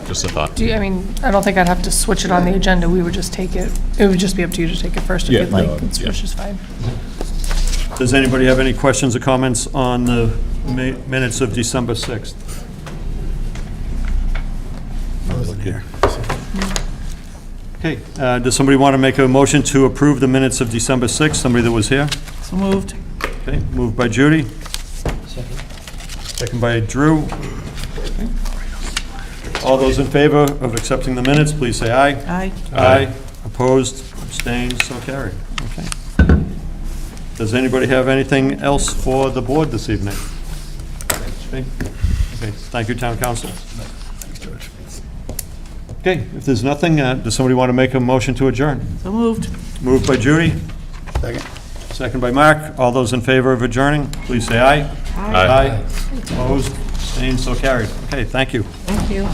Just a thought. Do you, I mean, I don't think I'd have to switch it on the agenda, we would just take it, it would just be up to you to take it first if Yeah, you'd like, no, it's yeah. which is fine. Does anybody have any questions or comments on the minutes of December 6th? I wasn't here. Okay, does somebody want to make a motion to approve the minutes of December 6th? Somebody that was here? So moved. Okay, moved by Judy. Second by Drew. Okay. All those in favor of accepting the minutes, please say aye. Aye. Aye. Opposed, abstained, so carried. Okay. Does anybody have anything else for the board this evening? Okay, thank you, Town Council. Okay, if there's nothing, does somebody want to make a motion to adjourn? So moved. Moved by Judy, Second. second by Mark. All those in favor of adjourning, please say aye. Aye. Opposed, abstained, so carried. Okay, thank you. Thank you.